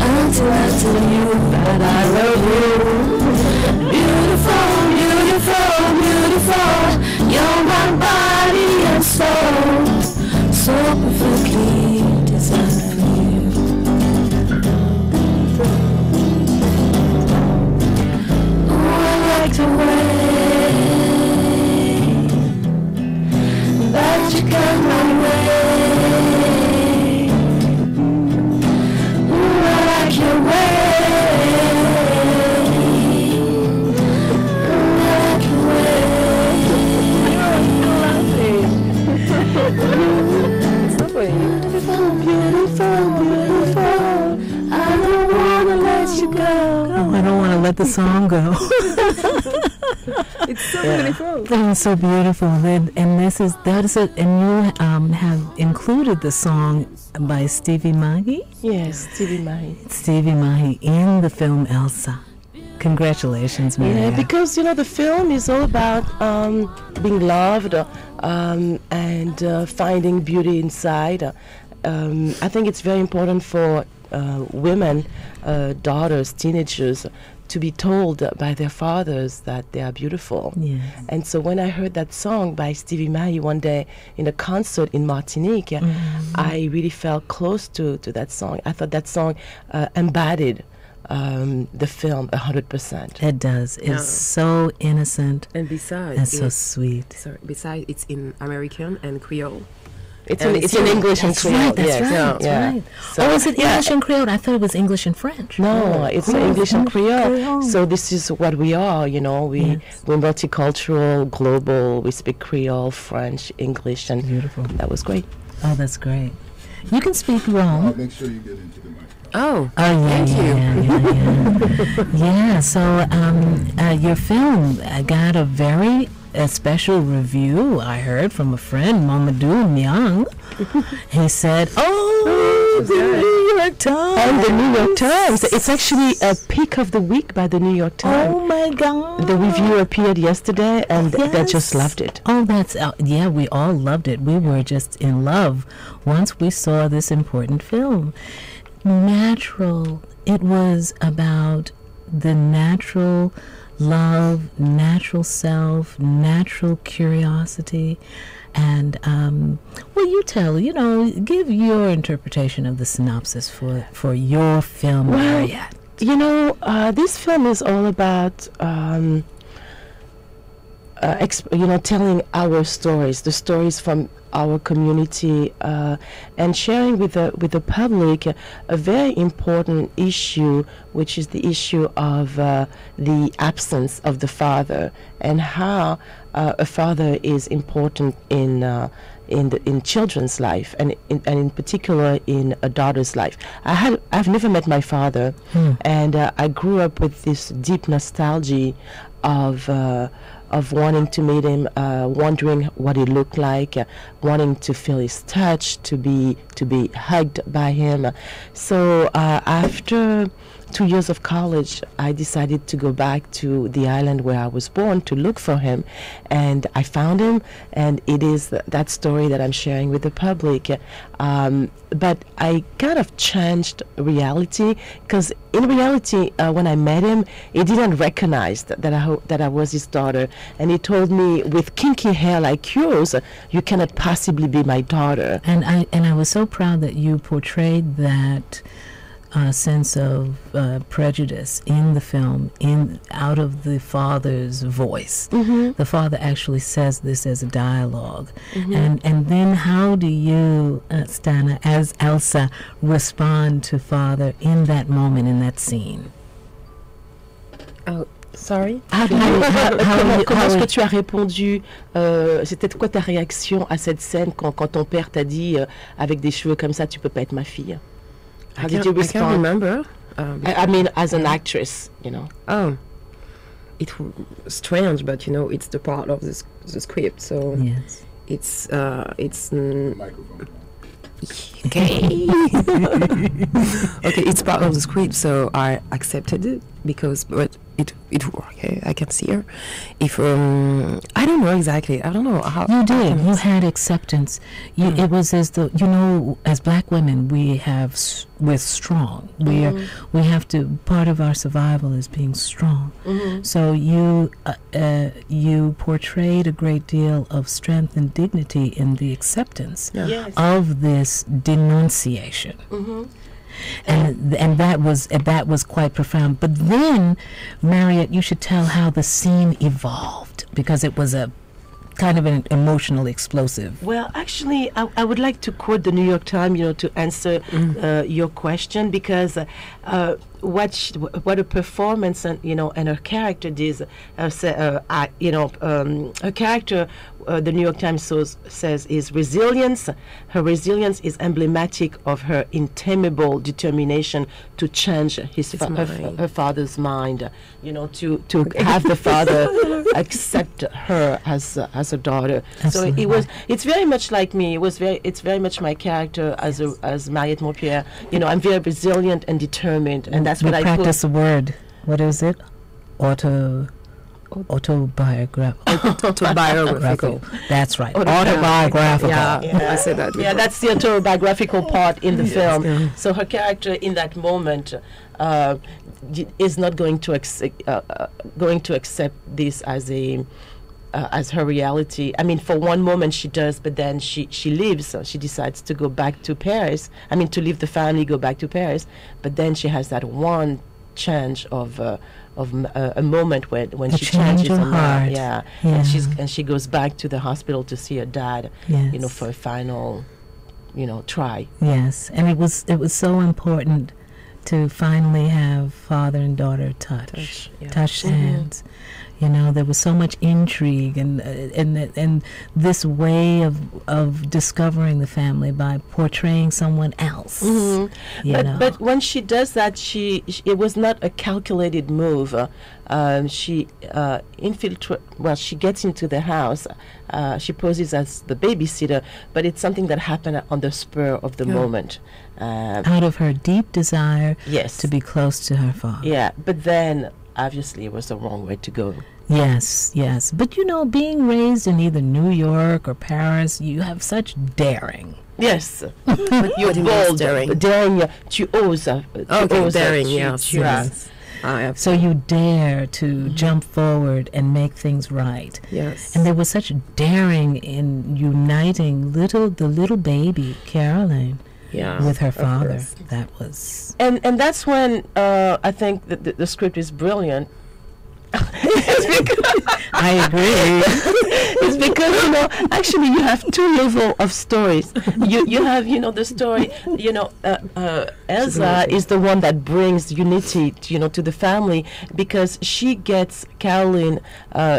Speaker 7: until I tell you that I love you. Beautiful, beautiful, beautiful. You're my body and soul, so perfectly designed for you. Oh, I like the way that you come my way. Oh, I like your way.
Speaker 1: I don't want to let the song go.
Speaker 6: It's so beautiful.
Speaker 1: It's so beautiful. And you have included the song by Stevie Mahi.
Speaker 6: Yes, Stevie Mahi.
Speaker 1: Stevie Mahi in the film Elsa. Congratulations, Maria.
Speaker 6: Yeah, because the film is all about being loved and finding beauty inside. I think it's very important for women, daughters, teenagers, to be told by their fathers that they are beautiful.
Speaker 1: Yes.
Speaker 6: And so when I heard that song by Stevie Mahi one day in a concert in Martinique, I really felt close to that song. I thought that song embodied the film 100%.
Speaker 1: It does. It's so innocent
Speaker 6: And besides,
Speaker 1: and so sweet.
Speaker 6: besides, it's in American and Creole.
Speaker 1: It's
Speaker 6: in English and
Speaker 1: That's
Speaker 6: Creole.
Speaker 1: right, that's
Speaker 6: Yes,
Speaker 1: right, that's
Speaker 6: yeah.
Speaker 1: right.
Speaker 6: So,
Speaker 1: Is it English and Creole? I thought it was English and French.
Speaker 6: No, it's English and Creole. So this is what we are, we're multicultural, global. We speak Creole, French, English, and
Speaker 1: Beautiful.
Speaker 6: that was great.
Speaker 1: Oh, that's great. You can speak Rome.
Speaker 2: Make sure you get into the mic.
Speaker 6: Oh,
Speaker 1: Thank you. Yeah, so your film got a very special review, I heard, from a friend, Mamadou Myung. He said, the New York Times.
Speaker 6: and the New York Times. It's actually a pick of the week by the New York Times.
Speaker 1: Oh, my God.
Speaker 6: The review appeared yesterday, and they just loved it.
Speaker 1: Oh, we all loved it. We were just in love once we saw this important film. Natural. It was about the natural love, natural self, natural curiosity. And give your interpretation of the synopsis for your film, Harriet.
Speaker 6: This film is all about telling our stories, the stories from our community, and sharing with the public a very important issue, which is the issue of the absence of the father, and how a father is important in children's life, and in particular in a daughter's life. I've never met my father, and I grew up with this deep nostalgia of wanting to meet him, wondering what he looked like, wanting to feel his touch, to be hugged by him. So after 2 years of college, I decided to go back to the island where I was born to look for him, and I found him, and it is that story that I'm sharing with the public. But I kind of changed reality, because in reality, when I met him, he didn't recognize that I was his daughter, and he told me, with kinky hair like yours, you cannot possibly be my daughter.
Speaker 1: And I was so proud that you portrayed that sense of prejudice in the film, out of the father's voice. The father actually says this as a dialogue. And then how do you, Stana, as Elsa, respond to father in that moment, in that scene?
Speaker 6: Oh, sorry?
Speaker 8: Comment est-ce que tu as répondu? C'était quoi ta réaction à cette scène quand ton père t'a dit avec des cheveux comme ça, tu peux pas être ma fille? How did you respond?
Speaker 6: I can't remember.
Speaker 8: I mean, as an actress, you know.
Speaker 6: Oh, it was strange, but you know, it's the part of the script, so
Speaker 1: Yes.
Speaker 6: it's
Speaker 2: Microphone.
Speaker 6: okay. Okay, it's part of the script, so I accepted it because, but it okay. I can see her. If I don't know exactly. I don't know how.
Speaker 1: You did. You had acceptance. It was as though, you know, as black women, we're strong. We have to. Part of our survival is being strong. So you portrayed a great deal of strength and dignity in the acceptance
Speaker 8: Yes.
Speaker 1: of this denunciation. And that was quite profound. But then, Marriott, you should tell how the scene evolved, because it was a kind of an emotionally explosive.
Speaker 8: Well, actually, I would like to quote the New York Times, you know, to answer your question, because what a performance and her character did. Her character, the New York Times says, is resilience. Her resilience is emblematic of her intamable determination to change her father's mind. You know, to have the father accept her as a daughter.
Speaker 1: Absolutely.
Speaker 8: So it's very much like me. It's very much my character as Mariette Montpierre. You know, I'm very resilient and determined, and that's what I
Speaker 1: practice a word. What is it? Autobiographical. That's right. Autobiographical.
Speaker 6: Yeah, I said that.
Speaker 8: Yeah, that's the autobiographical part in the film.
Speaker 1: Yeah.
Speaker 8: So her character in that moment is not going to accept this as her reality. I mean, for one moment she does, but then she leaves. She decides to go back to Paris. I mean, to leave the family, go back to Paris. But then she has that one change of a moment when she changes her mind. Yeah. And she goes back to the hospital to see her dad.
Speaker 1: Yes.
Speaker 8: You know, for a final, try.
Speaker 1: Yes, and it was so important to finally have father and daughter touch hands. You know, there was so much intrigue and this way of discovering the family by portraying someone else.
Speaker 8: But when she does that, it was not a calculated move. She she gets into the house. She poses as the babysitter, but it's something that happened on the spur of the moment.
Speaker 1: Out of her deep desire to be close to her father.
Speaker 8: Yeah, but then obviously it was the wrong way to go.
Speaker 1: Yes. But being raised in either New York or Paris, you have such daring.
Speaker 8: Yes, but you're bold. Daring. Tu oses.
Speaker 6: Daring. Yes.
Speaker 1: So you dare to jump forward and make things right.
Speaker 6: Yes.
Speaker 1: And there was such daring in uniting the little baby Caroline with her father. That was
Speaker 8: and that's when I think that the script is brilliant.
Speaker 1: I agree.
Speaker 8: It's because actually you have two levels of stories. You have the story. Elsa is the one that brings unity to the family, because she gets Caroline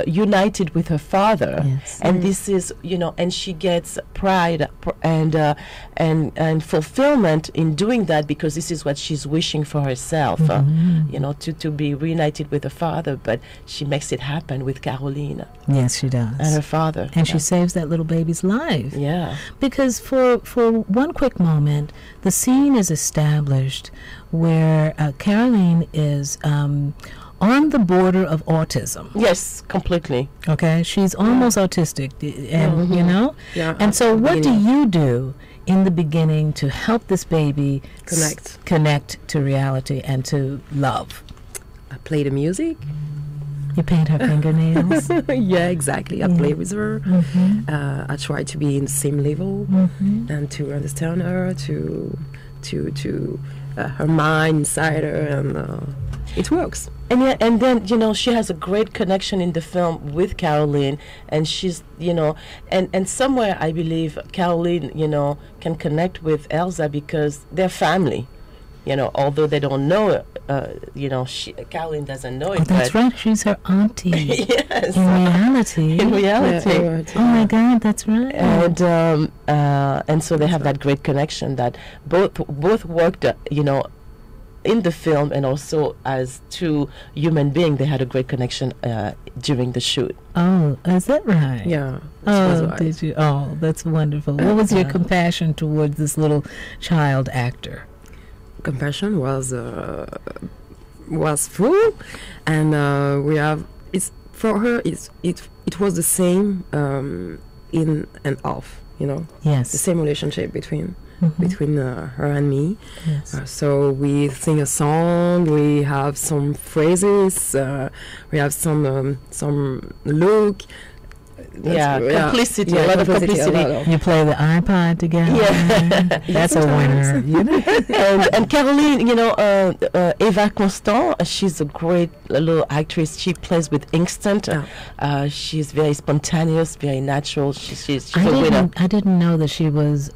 Speaker 8: united with her father, and this is and she gets pride and fulfillment in doing that, because this is what she's wishing for herself. To be reunited with her father, but she makes it happen with Caroline.
Speaker 1: Yes, she does.
Speaker 8: And her father.
Speaker 1: And she saves that little baby's life.
Speaker 8: Yeah.
Speaker 1: Because for one quick moment, the scene is established where Caroline is on the border of autism.
Speaker 8: Yes, completely.
Speaker 1: Okay? She's almost autistic, and
Speaker 6: Yeah.
Speaker 1: And so what do you do in the beginning to help this baby connect to reality and to love?
Speaker 6: I play the music.
Speaker 1: You paint her fingernails.
Speaker 6: Yeah, exactly. I play with her. I try to be in the same level and to understand her, to her mind inside her, and it works.
Speaker 8: And then she has a great connection in the film with Caroline, and she's and somewhere I believe Caroline can connect with Elsa because they're family. Although they don't know it, Caroline doesn't know it.
Speaker 1: Oh, that's right. She's her auntie.
Speaker 8: Yes.
Speaker 1: In reality.
Speaker 6: Yeah.
Speaker 1: Oh my God, that's right.
Speaker 8: And so they have that great connection that both worked, in the film, and also as two human beings, they had a great connection during the shoot.
Speaker 1: Oh, is that right?
Speaker 6: Yeah.
Speaker 1: Oh,
Speaker 6: Right.
Speaker 1: did you? Oh, that's wonderful. What was your compassion towards this little child actor?
Speaker 6: Compassion was full, and we have for her. It was the same in and off.
Speaker 1: Yes.
Speaker 6: The same relationship between her and me.
Speaker 1: Yes.
Speaker 6: So we sing a song. We have some phrases. We have some look.
Speaker 8: Complicity. A lot of complicity.
Speaker 1: You play the iPod together.
Speaker 8: Yeah.
Speaker 1: That's a winner.
Speaker 8: And Caroline, Eva Constant, she's a great little actress. She plays with instinct. She's very spontaneous, very natural. She's a winner.
Speaker 1: I didn't know that she was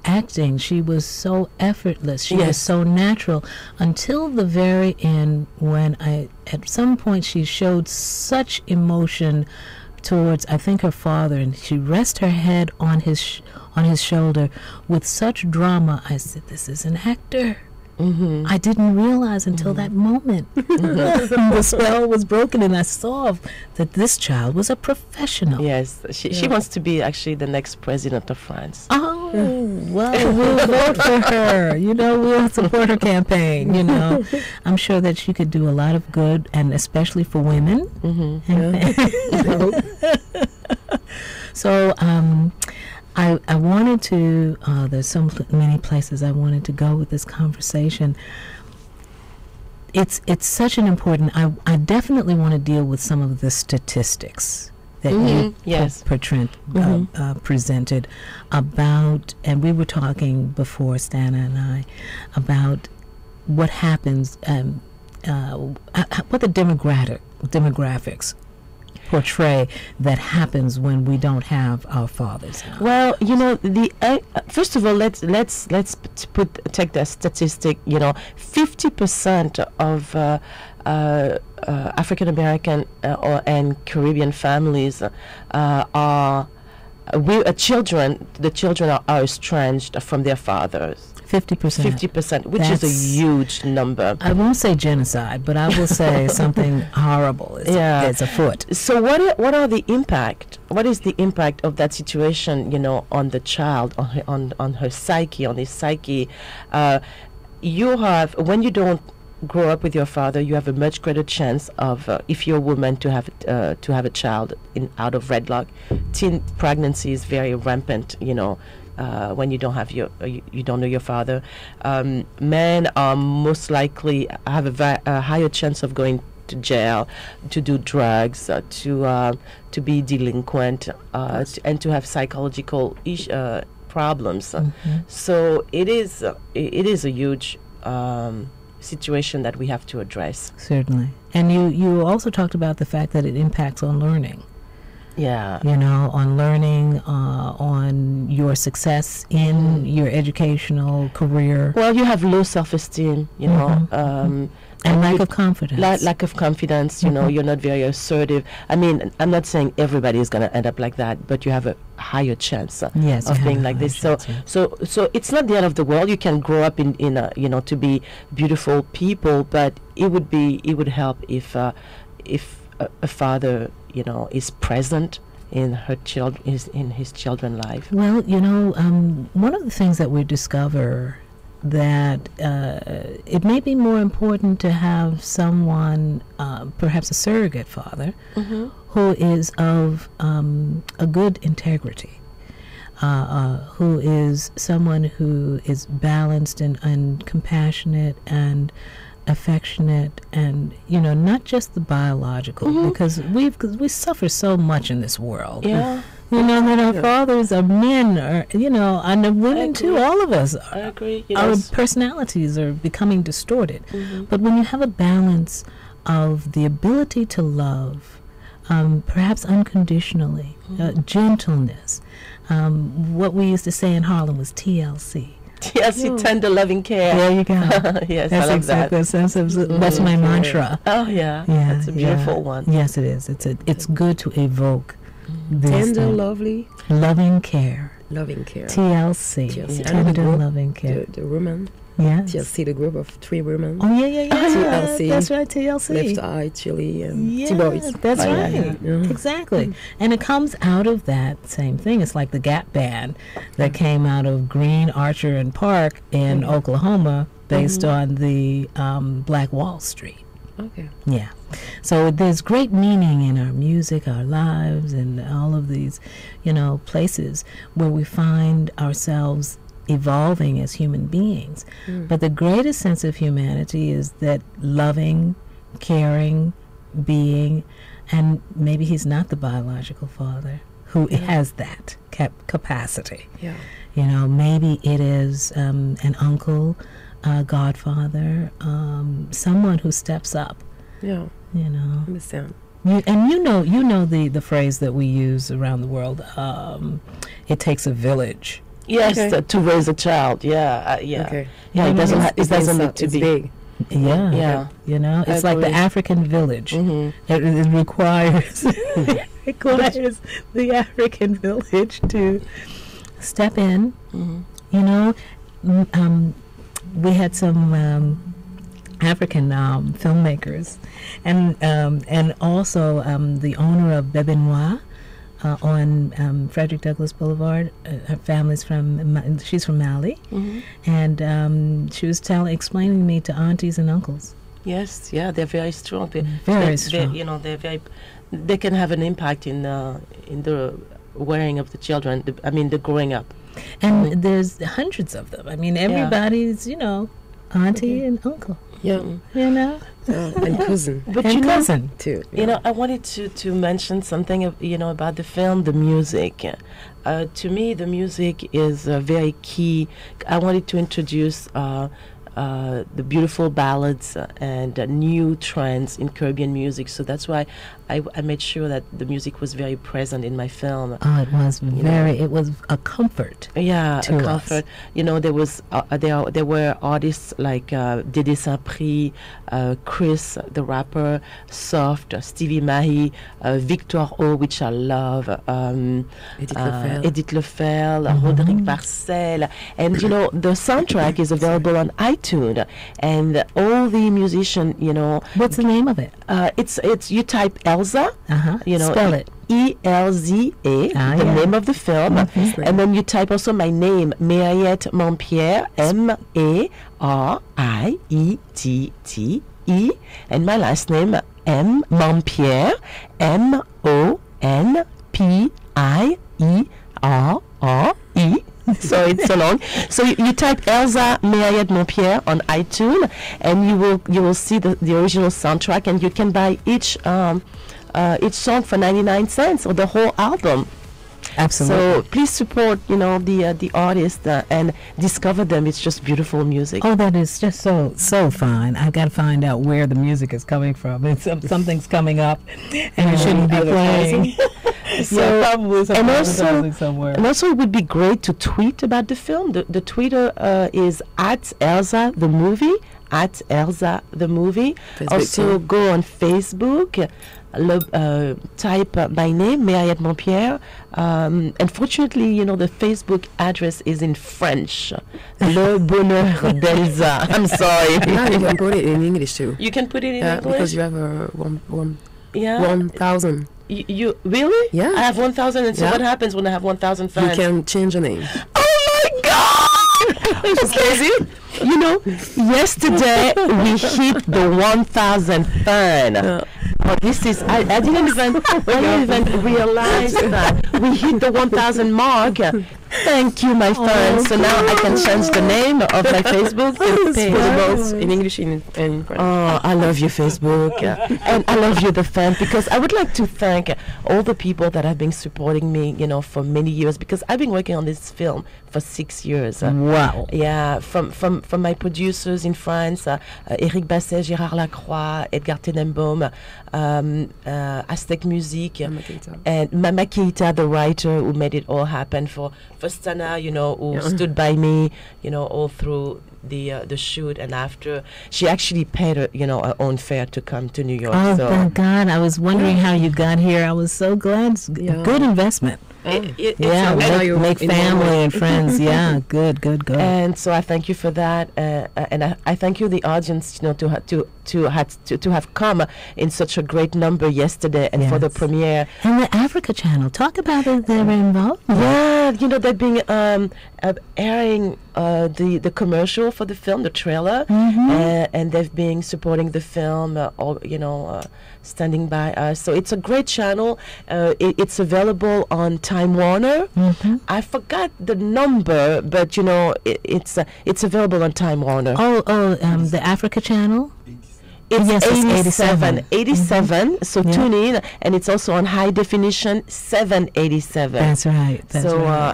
Speaker 1: acting. She was so effortless. She was so natural until the very end, when at some point she showed such emotion towards, I think, her father, and she rests her head on his shoulder with such drama. I said, "This is an actor." Mm-hmm. I didn't realize until that moment. The spell was broken, and I saw that this child was a professional.
Speaker 8: Yes, she wants to be actually the next president of France.
Speaker 1: Oh, well, we'll vote for her. We'll support her campaign. I'm sure that she could do a lot of good, and especially for women. So, I wanted to, there's so many places I wanted to go with this conversation. It's such an important, I definitely want to deal with some of the statistics that you presented about, and we were talking before, Stana and I, about what happens, what the demographics portray that happens when we don't have our fathers.
Speaker 8: Well, first of all, let's take the statistic. 50% of African American and Caribbean families are children. The children are estranged from their fathers. 50%, which is a huge number.
Speaker 1: I won't say genocide, but I will say something horrible is afoot.
Speaker 8: So what are the impact? What is the impact of that situation, on the child, on her psyche, on his psyche? You have, when you don't grow up with your father, you have a much greater chance of, if you're a woman, to have a child out of wedlock. Teen pregnancy is very rampant, when you don't have you don't know your father. Men are most likely have a higher chance of going to jail, to do drugs, to be delinquent, and to have psychological problems. So it is a huge situation that we have to address.
Speaker 1: Certainly. And you also talked about the fact that it impacts on learning.
Speaker 8: Yeah.
Speaker 1: On learning, on your success in your educational career.
Speaker 8: Well, you have low self-esteem,
Speaker 1: and lack of confidence.
Speaker 8: Lack of confidence, you're not very assertive. I mean, I'm not saying everybody is going to end up like that, but you have a higher chance of being like this. So it's not the end of the world. You can grow up in to be beautiful people, but it would help if a father, is present in his children's life.
Speaker 1: Well, one of the things that we discover that it may be more important to have someone, perhaps a surrogate father, who is of a good integrity, who is someone who is balanced and compassionate and affectionate, and not just the biological, because we suffer so much in this world. You know, that our fathers are men, or, you know, and the women too, all of us.
Speaker 8: I agree.
Speaker 1: Our personalities are becoming distorted.
Speaker 8: Mm-hmm.
Speaker 1: But when you have a balance of the ability to love, perhaps unconditionally, gentleness, what we used to say in Harlem was TLC.
Speaker 8: TLC, tender loving care.
Speaker 1: There you go.
Speaker 8: Yes,
Speaker 1: That's
Speaker 8: I love
Speaker 1: exactly
Speaker 8: that.
Speaker 1: that's my mantra.
Speaker 8: Oh yeah,
Speaker 1: Yeah,
Speaker 8: that's a beautiful one.
Speaker 1: Yes, it is. It's good to evoke this
Speaker 6: Tender,
Speaker 1: thing.
Speaker 6: lovely,
Speaker 1: Loving care.
Speaker 6: loving care.
Speaker 1: TLC.
Speaker 6: TLC.
Speaker 1: Tender loving care.
Speaker 6: The woman.
Speaker 1: Yes.
Speaker 6: TLC, the group of 3 women.
Speaker 1: Oh yeah.
Speaker 6: TLC.
Speaker 1: That's right, TLC.
Speaker 6: Left Eye, Chili, and
Speaker 1: Yeah,
Speaker 6: T-Boys.
Speaker 1: that's
Speaker 6: Oh,
Speaker 1: right.
Speaker 6: yeah.
Speaker 1: Exactly. And it comes out of that same thing. It's like the Gap Band that came out of Green, Archer, and Park in Oklahoma based on the Black Wall Street.
Speaker 6: Okay.
Speaker 1: Yeah. So there's great meaning in our music, our lives, and all of these, you know, places where we find ourselves evolving as human beings. But the greatest sense of humanity is that loving, caring being, and maybe he's not the biological father who has that capacity.
Speaker 6: Yeah.
Speaker 1: You know, maybe it is an uncle, godfather, someone who steps up.
Speaker 6: Yeah.
Speaker 1: You know,
Speaker 6: Understand.
Speaker 1: you know the phrase that we use around the world. It takes a village.
Speaker 8: Yes,
Speaker 6: Okay.
Speaker 8: to raise a child. Yeah, yeah.
Speaker 6: Okay.
Speaker 8: Yeah, it doesn't. It doesn't need to
Speaker 6: It's
Speaker 8: be
Speaker 6: big.
Speaker 1: Yeah,
Speaker 8: Yeah.
Speaker 1: You know, it's
Speaker 8: I
Speaker 1: like the
Speaker 8: agree.
Speaker 1: African village.
Speaker 8: Mhm.
Speaker 1: It requires requires the African village to step in.
Speaker 8: Mhm.
Speaker 1: You know, we had some African filmmakers, and also the owner of Bebe Noir on Frederick Douglass Boulevard. Her family's she's from Mali,
Speaker 8: Mhm.
Speaker 1: and she was explaining me to aunties and uncles.
Speaker 8: Yes, yeah, they're very strong.
Speaker 1: Very strong.
Speaker 8: You know, they're very. They can have an impact in the wearing of the children. The growing up.
Speaker 1: And there's hundreds of them. I mean, everybody's, you know, auntie and uncle,
Speaker 6: Yeah.
Speaker 1: you know,
Speaker 6: And cousin,
Speaker 8: But
Speaker 1: and
Speaker 8: you know,
Speaker 1: cousin.
Speaker 6: too.
Speaker 8: you know, I wanted to mention something, about the film, the music. To me, the music is very key. I wanted to introduce the beautiful ballads and new trends in Caribbean music. So that's why I made sure that the music was very present in my film.
Speaker 1: Oh, it was it was a comfort.
Speaker 8: Yeah,
Speaker 1: to
Speaker 8: a
Speaker 1: us.
Speaker 8: comfort. You know, there were artists like Dédé Saint-Prix, Chris, the rapper, Soft, Stevie Mahi, Victor O, which I love, Edith Lefel, Roderick Barcel, and you know the soundtrack is available on iTunes, and all the musicians, you know,
Speaker 1: What's the name of it?
Speaker 8: it's you type Elza, you know,
Speaker 1: Spell it.
Speaker 8: ELZA, the name of the film, and then you type also my name, Mariette Montpierre, MARIETTE, and my last name, M Montpierre, MONPIERRE. So it's so long. So you type Elza Mariette Montpierre on iTunes, and you will see the original soundtrack, and you can buy each song for 99 cents or the whole album.
Speaker 1: Absolutely.
Speaker 8: So please support, the artists and discover them. It's just beautiful music.
Speaker 1: Oh, that is just so fine. I've got to find out where the music is coming from. It's something's coming up, and it shouldn't be playing. So probably advertising somewhere.
Speaker 8: And also, it would be great to tweet about the film. The Twitter is @Elza the movie. @Elza the movie.
Speaker 6: Facebook
Speaker 8: Also,
Speaker 6: too.
Speaker 8: go on Facebook. Type my name, Mariette Montpierre. Unfortunately, the Facebook address is in French. Le Bonheur d'Elza. I'm sorry.
Speaker 6: Yeah, you can put it in English too.
Speaker 8: You can put it in English?
Speaker 6: Because you have
Speaker 8: Yeah.
Speaker 6: 1,000.
Speaker 8: You really?
Speaker 6: Yeah.
Speaker 8: I have 1,000, and so
Speaker 6: Yeah.
Speaker 8: what happens when I have 1,000
Speaker 6: You
Speaker 8: fans?
Speaker 6: can change the name.
Speaker 8: Oh my God! It's crazy. Yesterday we hit the 1,000 fan. Oh, this is I didn't even realize that we hit the 1,000 mark Thank you, my friend. So now I can change the name of my Facebook page.
Speaker 6: Both in English and in French.
Speaker 8: Oh, I love you, Facebook. And I love you, the fan, because I would like to thank all the people that have been supporting me, for many years, because I've been working on this film for 6 years.
Speaker 1: Wow.
Speaker 8: Yeah, from my producers in France, Eric Basset, Gérard Lacroix, Edgar Tenenbaum, Aztec Music, and Mama Keita, the writer who made it all happen, for Stana, who stood by me, all through the shoot and after. She actually paid her own fare to come to New York.
Speaker 1: Oh,
Speaker 8: so
Speaker 1: thank God. I was wondering how you got here. I was so glad. It's a good investment. Make family and friends. Yeah, good.
Speaker 8: And so I thank you for that, and I thank you, the audience, to have come in such a great number yesterday, and for the premiere.
Speaker 1: And the Africa Channel, talk about their involvement.
Speaker 8: Yeah, they've been airing the commercial for the film, the trailer, and they've been supporting the film, standing by us. So it's a great channel. It's available on Time Warner. I forgot the number, but it's available on Time Warner.
Speaker 1: The Africa Channel.
Speaker 8: It's 87. So tune in, and it's also on high definition 787.
Speaker 1: That's right.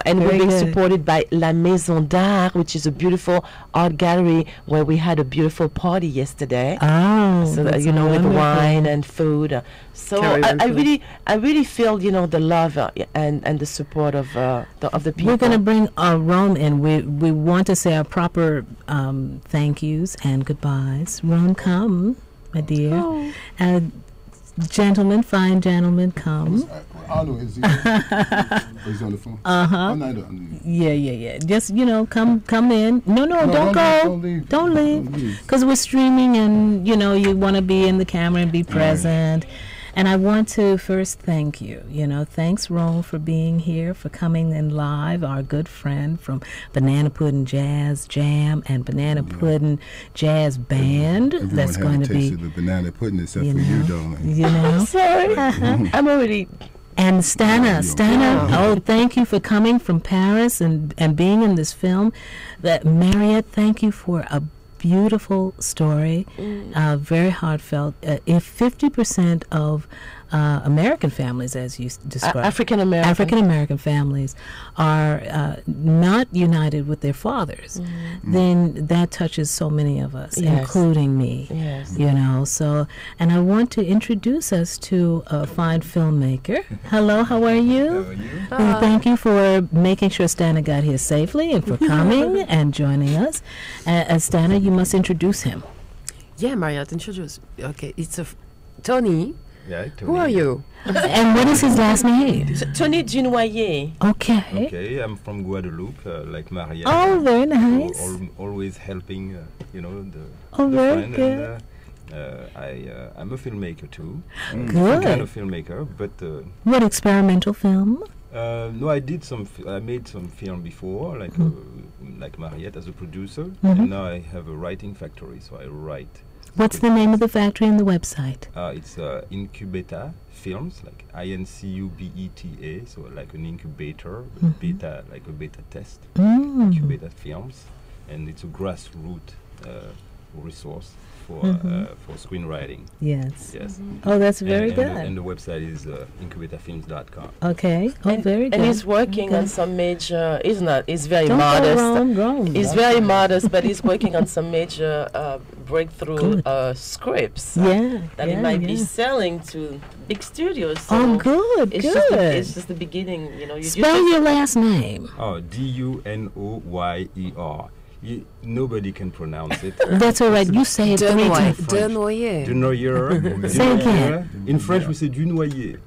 Speaker 8: And we're being supported by La Maison d'Art, which is a beautiful art gallery where we had a beautiful party yesterday.
Speaker 1: So
Speaker 8: with wine and food. So I really feel the love and the support of the people.
Speaker 1: We're going to bring Rome in. We want to say our proper thank yous and goodbyes. Rome, come, my dear. Fine gentlemen, come.
Speaker 2: Arno is he's on the phone.
Speaker 1: Yeah. Just come in. No, don't go. Don't leave. Because we're streaming, and you want to be in the camera and be present. And I want to first thank you. Thanks, Rome, for being here, for coming in live. Our good friend from Banana Pudding Jazz Jam and Banana Pudding Jazz Band. That's going to be
Speaker 2: the banana pudding, except for you, darling.
Speaker 8: I'm sorry. I'm already.
Speaker 1: And Stana, thank you for coming from Paris and being in this film. Mariette, thank you for a beautiful story, very heartfelt. If 50% of American families, as you described,
Speaker 8: African
Speaker 1: American families are not united with their fathers, then that touches so many of us, including me.
Speaker 8: Yes.
Speaker 1: So, and I want to introduce us to a fine filmmaker. Hello, how are you?
Speaker 9: How are you?
Speaker 1: Thank you for making sure Stana got here safely and for coming and joining us. Stana, you must introduce him.
Speaker 6: Yeah, Mariette, introduce. Okay, it's Tony.
Speaker 9: Yeah, Tony.
Speaker 6: Who are you?
Speaker 1: And what is his last name?
Speaker 8: Tony Dunoyer.
Speaker 1: Okay.
Speaker 9: Okay, I'm from Guadeloupe, like Mariette.
Speaker 1: Oh, very nice.
Speaker 9: Always helping, the
Speaker 1: very
Speaker 9: friend.
Speaker 1: good.
Speaker 9: And I'm a filmmaker too.
Speaker 1: Good.
Speaker 9: Kind of filmmaker, but.
Speaker 1: What experimental film?
Speaker 9: No, I made some film before, like Mariette as a producer, and now I have a writing factory, so I write.
Speaker 1: What's the name of the factory and the website?
Speaker 9: It's Incubeta Films, like INCUBETA, so like an incubator, beta, like a beta test. Incubeta Films, and it's a grassroots resource for screenwriting.
Speaker 1: Yes. Oh, that's very good.
Speaker 9: And the website is incubatafilms.com.
Speaker 1: Okay. Oh, very good.
Speaker 8: And he's working on some major. He's very
Speaker 1: Don't
Speaker 8: modest.
Speaker 1: go wrong.
Speaker 8: He's very modest, but he's working on some major breakthrough scripts. That he might be selling to big studios. So
Speaker 1: good.
Speaker 8: It's just the beginning.
Speaker 1: Spell your last name.
Speaker 9: Oh, Dunoyer. Nobody can pronounce it.
Speaker 1: That's all right. You say it 3 times.
Speaker 6: Dunoyer.
Speaker 1: Say again.
Speaker 9: In French, we say Dunoyer.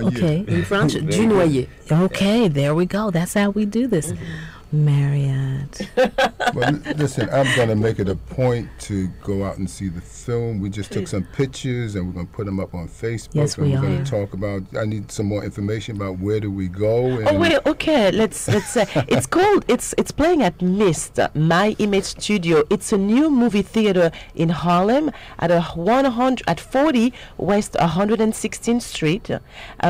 Speaker 1: Okay.
Speaker 6: In French, Dunoyer.
Speaker 1: Okay, there we go. That's how we do this. Marriott.
Speaker 2: Well, listen, I'm going to make it a point to go out and see the film. We just took some pictures and we're going to put them up on Facebook.
Speaker 1: Yes,
Speaker 2: and
Speaker 1: we
Speaker 2: we're
Speaker 1: are.
Speaker 2: going to talk about, I need some more information about where do we go. And
Speaker 8: Oh wait, okay. Let's it's called it's playing at Mist, My Image Studio. It's a new movie theater in Harlem at 40 West 116th Street,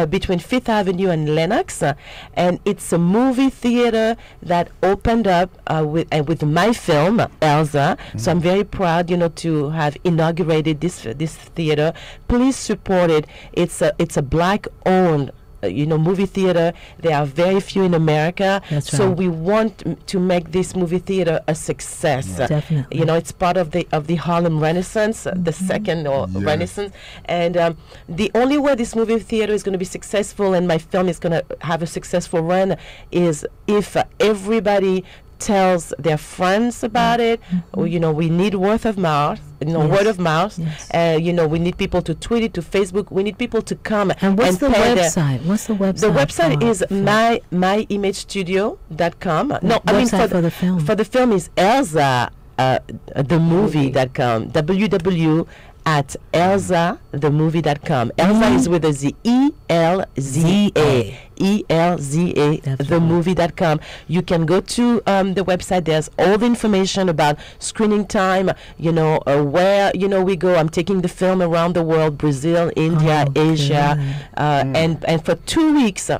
Speaker 8: between Fifth Avenue and Lenox, and it's a movie theater that opened up with my film Elsa. So I'm very proud, to have inaugurated this theater. Please support it. It's a black owned movie theater. There are very few in America.
Speaker 1: That's
Speaker 8: so
Speaker 1: right.
Speaker 8: we want to make this movie theater a success.
Speaker 1: Definitely.
Speaker 8: It's part of the Harlem Renaissance, the second Renaissance. And the only way this movie theater is going to be successful and my film is going to have a successful run is if everybody tells their friends about it. We need word of mouth. Word of mouth.
Speaker 1: Yes.
Speaker 8: We need people to tweet it, to Facebook. We need people to come
Speaker 1: And what's the
Speaker 8: pay
Speaker 1: website? What's the website?
Speaker 8: The website
Speaker 1: for-
Speaker 8: is
Speaker 1: for-
Speaker 8: myimagestudio.com. No, I mean
Speaker 1: website for the film.
Speaker 8: For the film is Elsa, themovie.com. www.elsathemovie.com. Elsa is with a Z. ELZA. ELZA, themovie.com. You can go to the website. There's all the information about screening time, where, we go. I'm taking the film around the world, Brazil, India, Asia. And for 2 weeks,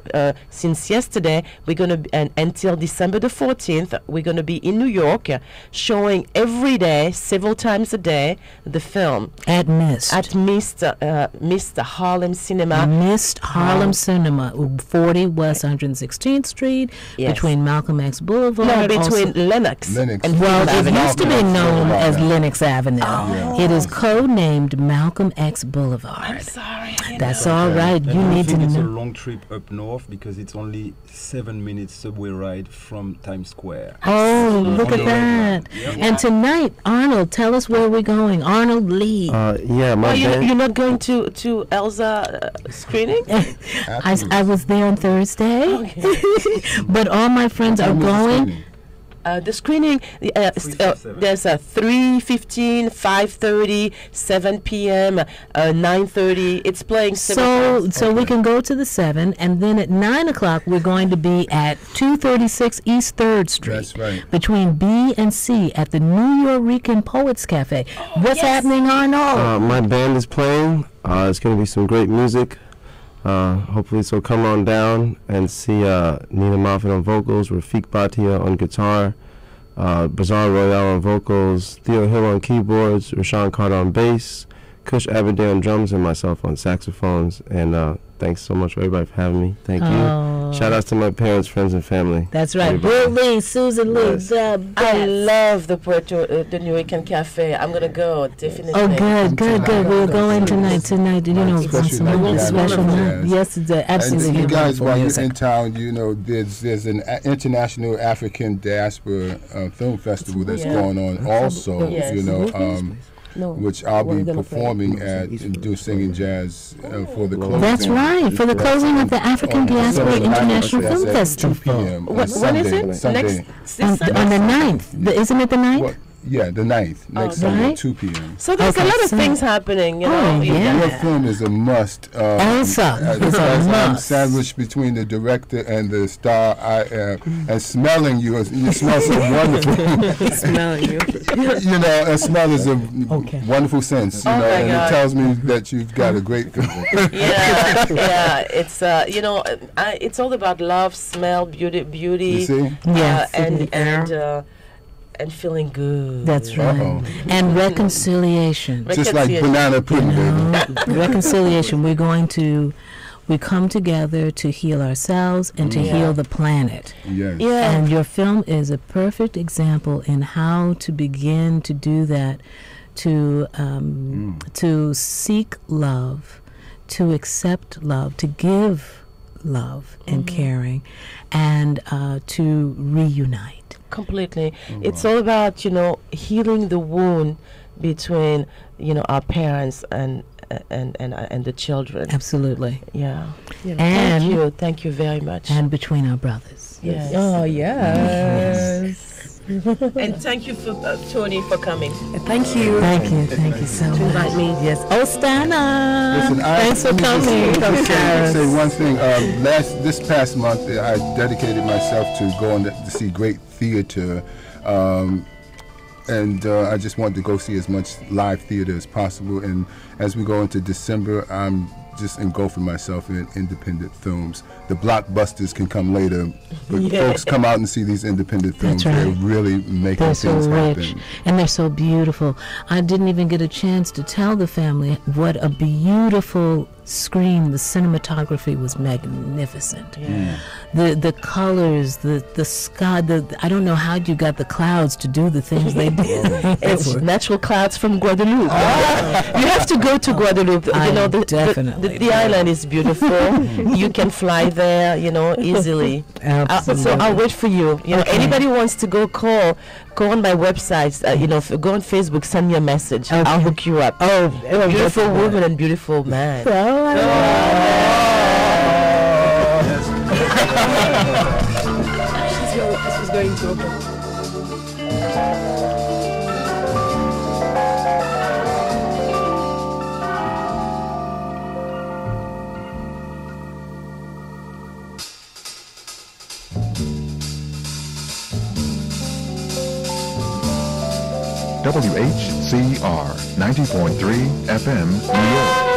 Speaker 8: since yesterday, we're going to, and until December the 14th, we're going to be in New York showing every day, several times a day, the film.
Speaker 1: At Mist.
Speaker 8: At Mist Harlem Cinema.
Speaker 1: Mist Harlem Cinema, 40 West 116th Street,
Speaker 8: Yes.
Speaker 1: between Malcolm X Boulevard.
Speaker 8: No, between
Speaker 1: also-
Speaker 8: Lenox.
Speaker 2: Lennox.
Speaker 8: And
Speaker 1: Well,
Speaker 8: Fifth
Speaker 1: it
Speaker 8: Avenue.
Speaker 1: used to be
Speaker 2: Malcolm X
Speaker 1: known
Speaker 2: Boulevard
Speaker 1: as
Speaker 2: now.
Speaker 1: Lenox Avenue. It is codenamed Malcolm X Boulevard.
Speaker 8: I'm sorry.
Speaker 1: That's all right.
Speaker 9: And
Speaker 1: You
Speaker 9: I
Speaker 1: need to
Speaker 9: think it's a
Speaker 1: know.
Speaker 9: long trip up north because it's only 7 minutes subway ride from Times Square.
Speaker 1: Oh, look
Speaker 9: On
Speaker 1: at
Speaker 9: the
Speaker 1: that.
Speaker 9: regular.
Speaker 1: And tonight, Arnold, tell us where we're going. Arnold Lee.
Speaker 3: Yeah, my
Speaker 8: Oh,
Speaker 3: band.
Speaker 8: you're not going to Elsa screening?
Speaker 1: I was there on Thursday, but all my friends are going.
Speaker 8: The screening, there's a 3:15, 5:30, 7 p.m., 9:30. It's playing several times.
Speaker 1: So we can go to the 7, and then at 9 o'clock we're going to be at 236 East 3rd Street.
Speaker 2: That's right.
Speaker 1: Between B and C at the New Yorican Poets Cafe. What's happening, Arnold?
Speaker 3: My band is playing. It's going to be some great music. Hopefully, so come on down and see Nina Moffat on vocals, Rafik Bhatia on guitar, Bazaar Royale on vocals, Theo Hill on keyboards, Rashawn Carter on bass, Kush Aberdeen on drums, and myself on saxophones. And thanks so much, everybody, for having me. Thank you. Shout outs to my parents, friends, and family.
Speaker 1: That's right.
Speaker 3: Everybody.
Speaker 1: Bill Lee, Susan Lee,
Speaker 3: Yes.
Speaker 1: the
Speaker 8: I
Speaker 1: best.
Speaker 8: love the New York Cafe. I'm gonna go definitely.
Speaker 1: Oh, good. We'll go in tonight.
Speaker 2: Especially
Speaker 1: Some
Speaker 2: like jazz,
Speaker 1: special
Speaker 2: jazz.
Speaker 1: night. Yes, it's absolutely
Speaker 2: And you guys,
Speaker 1: wonderful
Speaker 2: while you're
Speaker 1: music.
Speaker 2: in town, there's an international African diaspora film festival that's going on also.
Speaker 8: Yes. No,
Speaker 2: Which I'll
Speaker 8: we're
Speaker 2: be
Speaker 8: gonna play.
Speaker 2: performing at and do singing jazz for the closing.
Speaker 1: That's right, for the closing of the African Diaspora
Speaker 2: Sunday night,
Speaker 1: International
Speaker 2: that's
Speaker 1: Film
Speaker 2: at 2
Speaker 1: Festival.
Speaker 2: p.m. on
Speaker 8: When is
Speaker 2: Sunday.
Speaker 8: it?
Speaker 2: Sunday.
Speaker 1: On the 9th. Isn't it the 9th?
Speaker 2: Well, yeah, the 9th. Next Sunday
Speaker 1: right.
Speaker 2: at 2 p.m.
Speaker 8: So there's
Speaker 1: Okay,
Speaker 8: a lot of
Speaker 1: so-
Speaker 8: things happening, you
Speaker 1: Oh,
Speaker 8: know.
Speaker 1: yeah.
Speaker 2: Your film is a must.
Speaker 1: Elsa is a
Speaker 2: as I'm
Speaker 1: must.
Speaker 2: sandwiched between the director and the star, and smelling you, you smell so wonderful.
Speaker 1: Smelling you.
Speaker 2: A smell is a wonderful sense,
Speaker 8: Oh my
Speaker 2: and
Speaker 8: God.
Speaker 2: it tells me that you've got a great film.
Speaker 8: Yeah. It's it's all about love, smell, beauty.
Speaker 2: You see?
Speaker 1: Yeah.
Speaker 8: And feeling good.
Speaker 1: That's right.
Speaker 2: Uh-oh.
Speaker 1: And reconciliation.
Speaker 2: Just like banana pudding, baby.
Speaker 1: Reconciliation. We come together to heal ourselves and to heal the planet.
Speaker 2: Yes.
Speaker 8: Yeah.
Speaker 1: And your film is a perfect example in how to begin to do that, to seek love, to accept love, to give love and caring, and to reunite.
Speaker 8: Completely. It's all about, healing the wound between our parents and the children.
Speaker 1: Absolutely.
Speaker 8: Yeah.
Speaker 1: And
Speaker 8: thank you very much.
Speaker 1: And between our brothers.
Speaker 8: Yes.
Speaker 6: Oh, yes.
Speaker 8: And thank you for Tony for coming.
Speaker 6: Thank you.
Speaker 1: Thank you so much.
Speaker 6: Invite me. Yes.
Speaker 1: Ostana.
Speaker 2: Listen,
Speaker 1: Thanks for coming.
Speaker 2: Say one thing. This past month, I dedicated myself to going to see great theater, and I just wanted to go see as much live theater as possible. And as we go into December, I'm just engulfing myself in independent films. The blockbusters can come later, but folks come out and see these independent films.
Speaker 1: That's right.
Speaker 2: They're really making
Speaker 1: they're
Speaker 2: things
Speaker 1: so rich,
Speaker 2: happen.
Speaker 1: and they're so beautiful. I didn't even get a chance to tell the family what a beautiful screen. The cinematography was magnificent.
Speaker 8: Yeah.
Speaker 1: The colors, the sky. I don't know how you got the clouds to do the things they did.
Speaker 8: It's natural clouds from Guadeloupe. You have to go to Guadeloupe.
Speaker 1: Definitely.
Speaker 8: The island is beautiful. You can fly there, easily.
Speaker 1: Absolutely.
Speaker 8: So I'll wait for you.
Speaker 1: Okay.
Speaker 8: Anybody wants to go on my website. Go on Facebook. Send me a message.
Speaker 1: Okay.
Speaker 8: I'll hook you up. Beautiful woman and beautiful man.
Speaker 6: She's going to open.
Speaker 4: WHCR 90.3 FM, New York.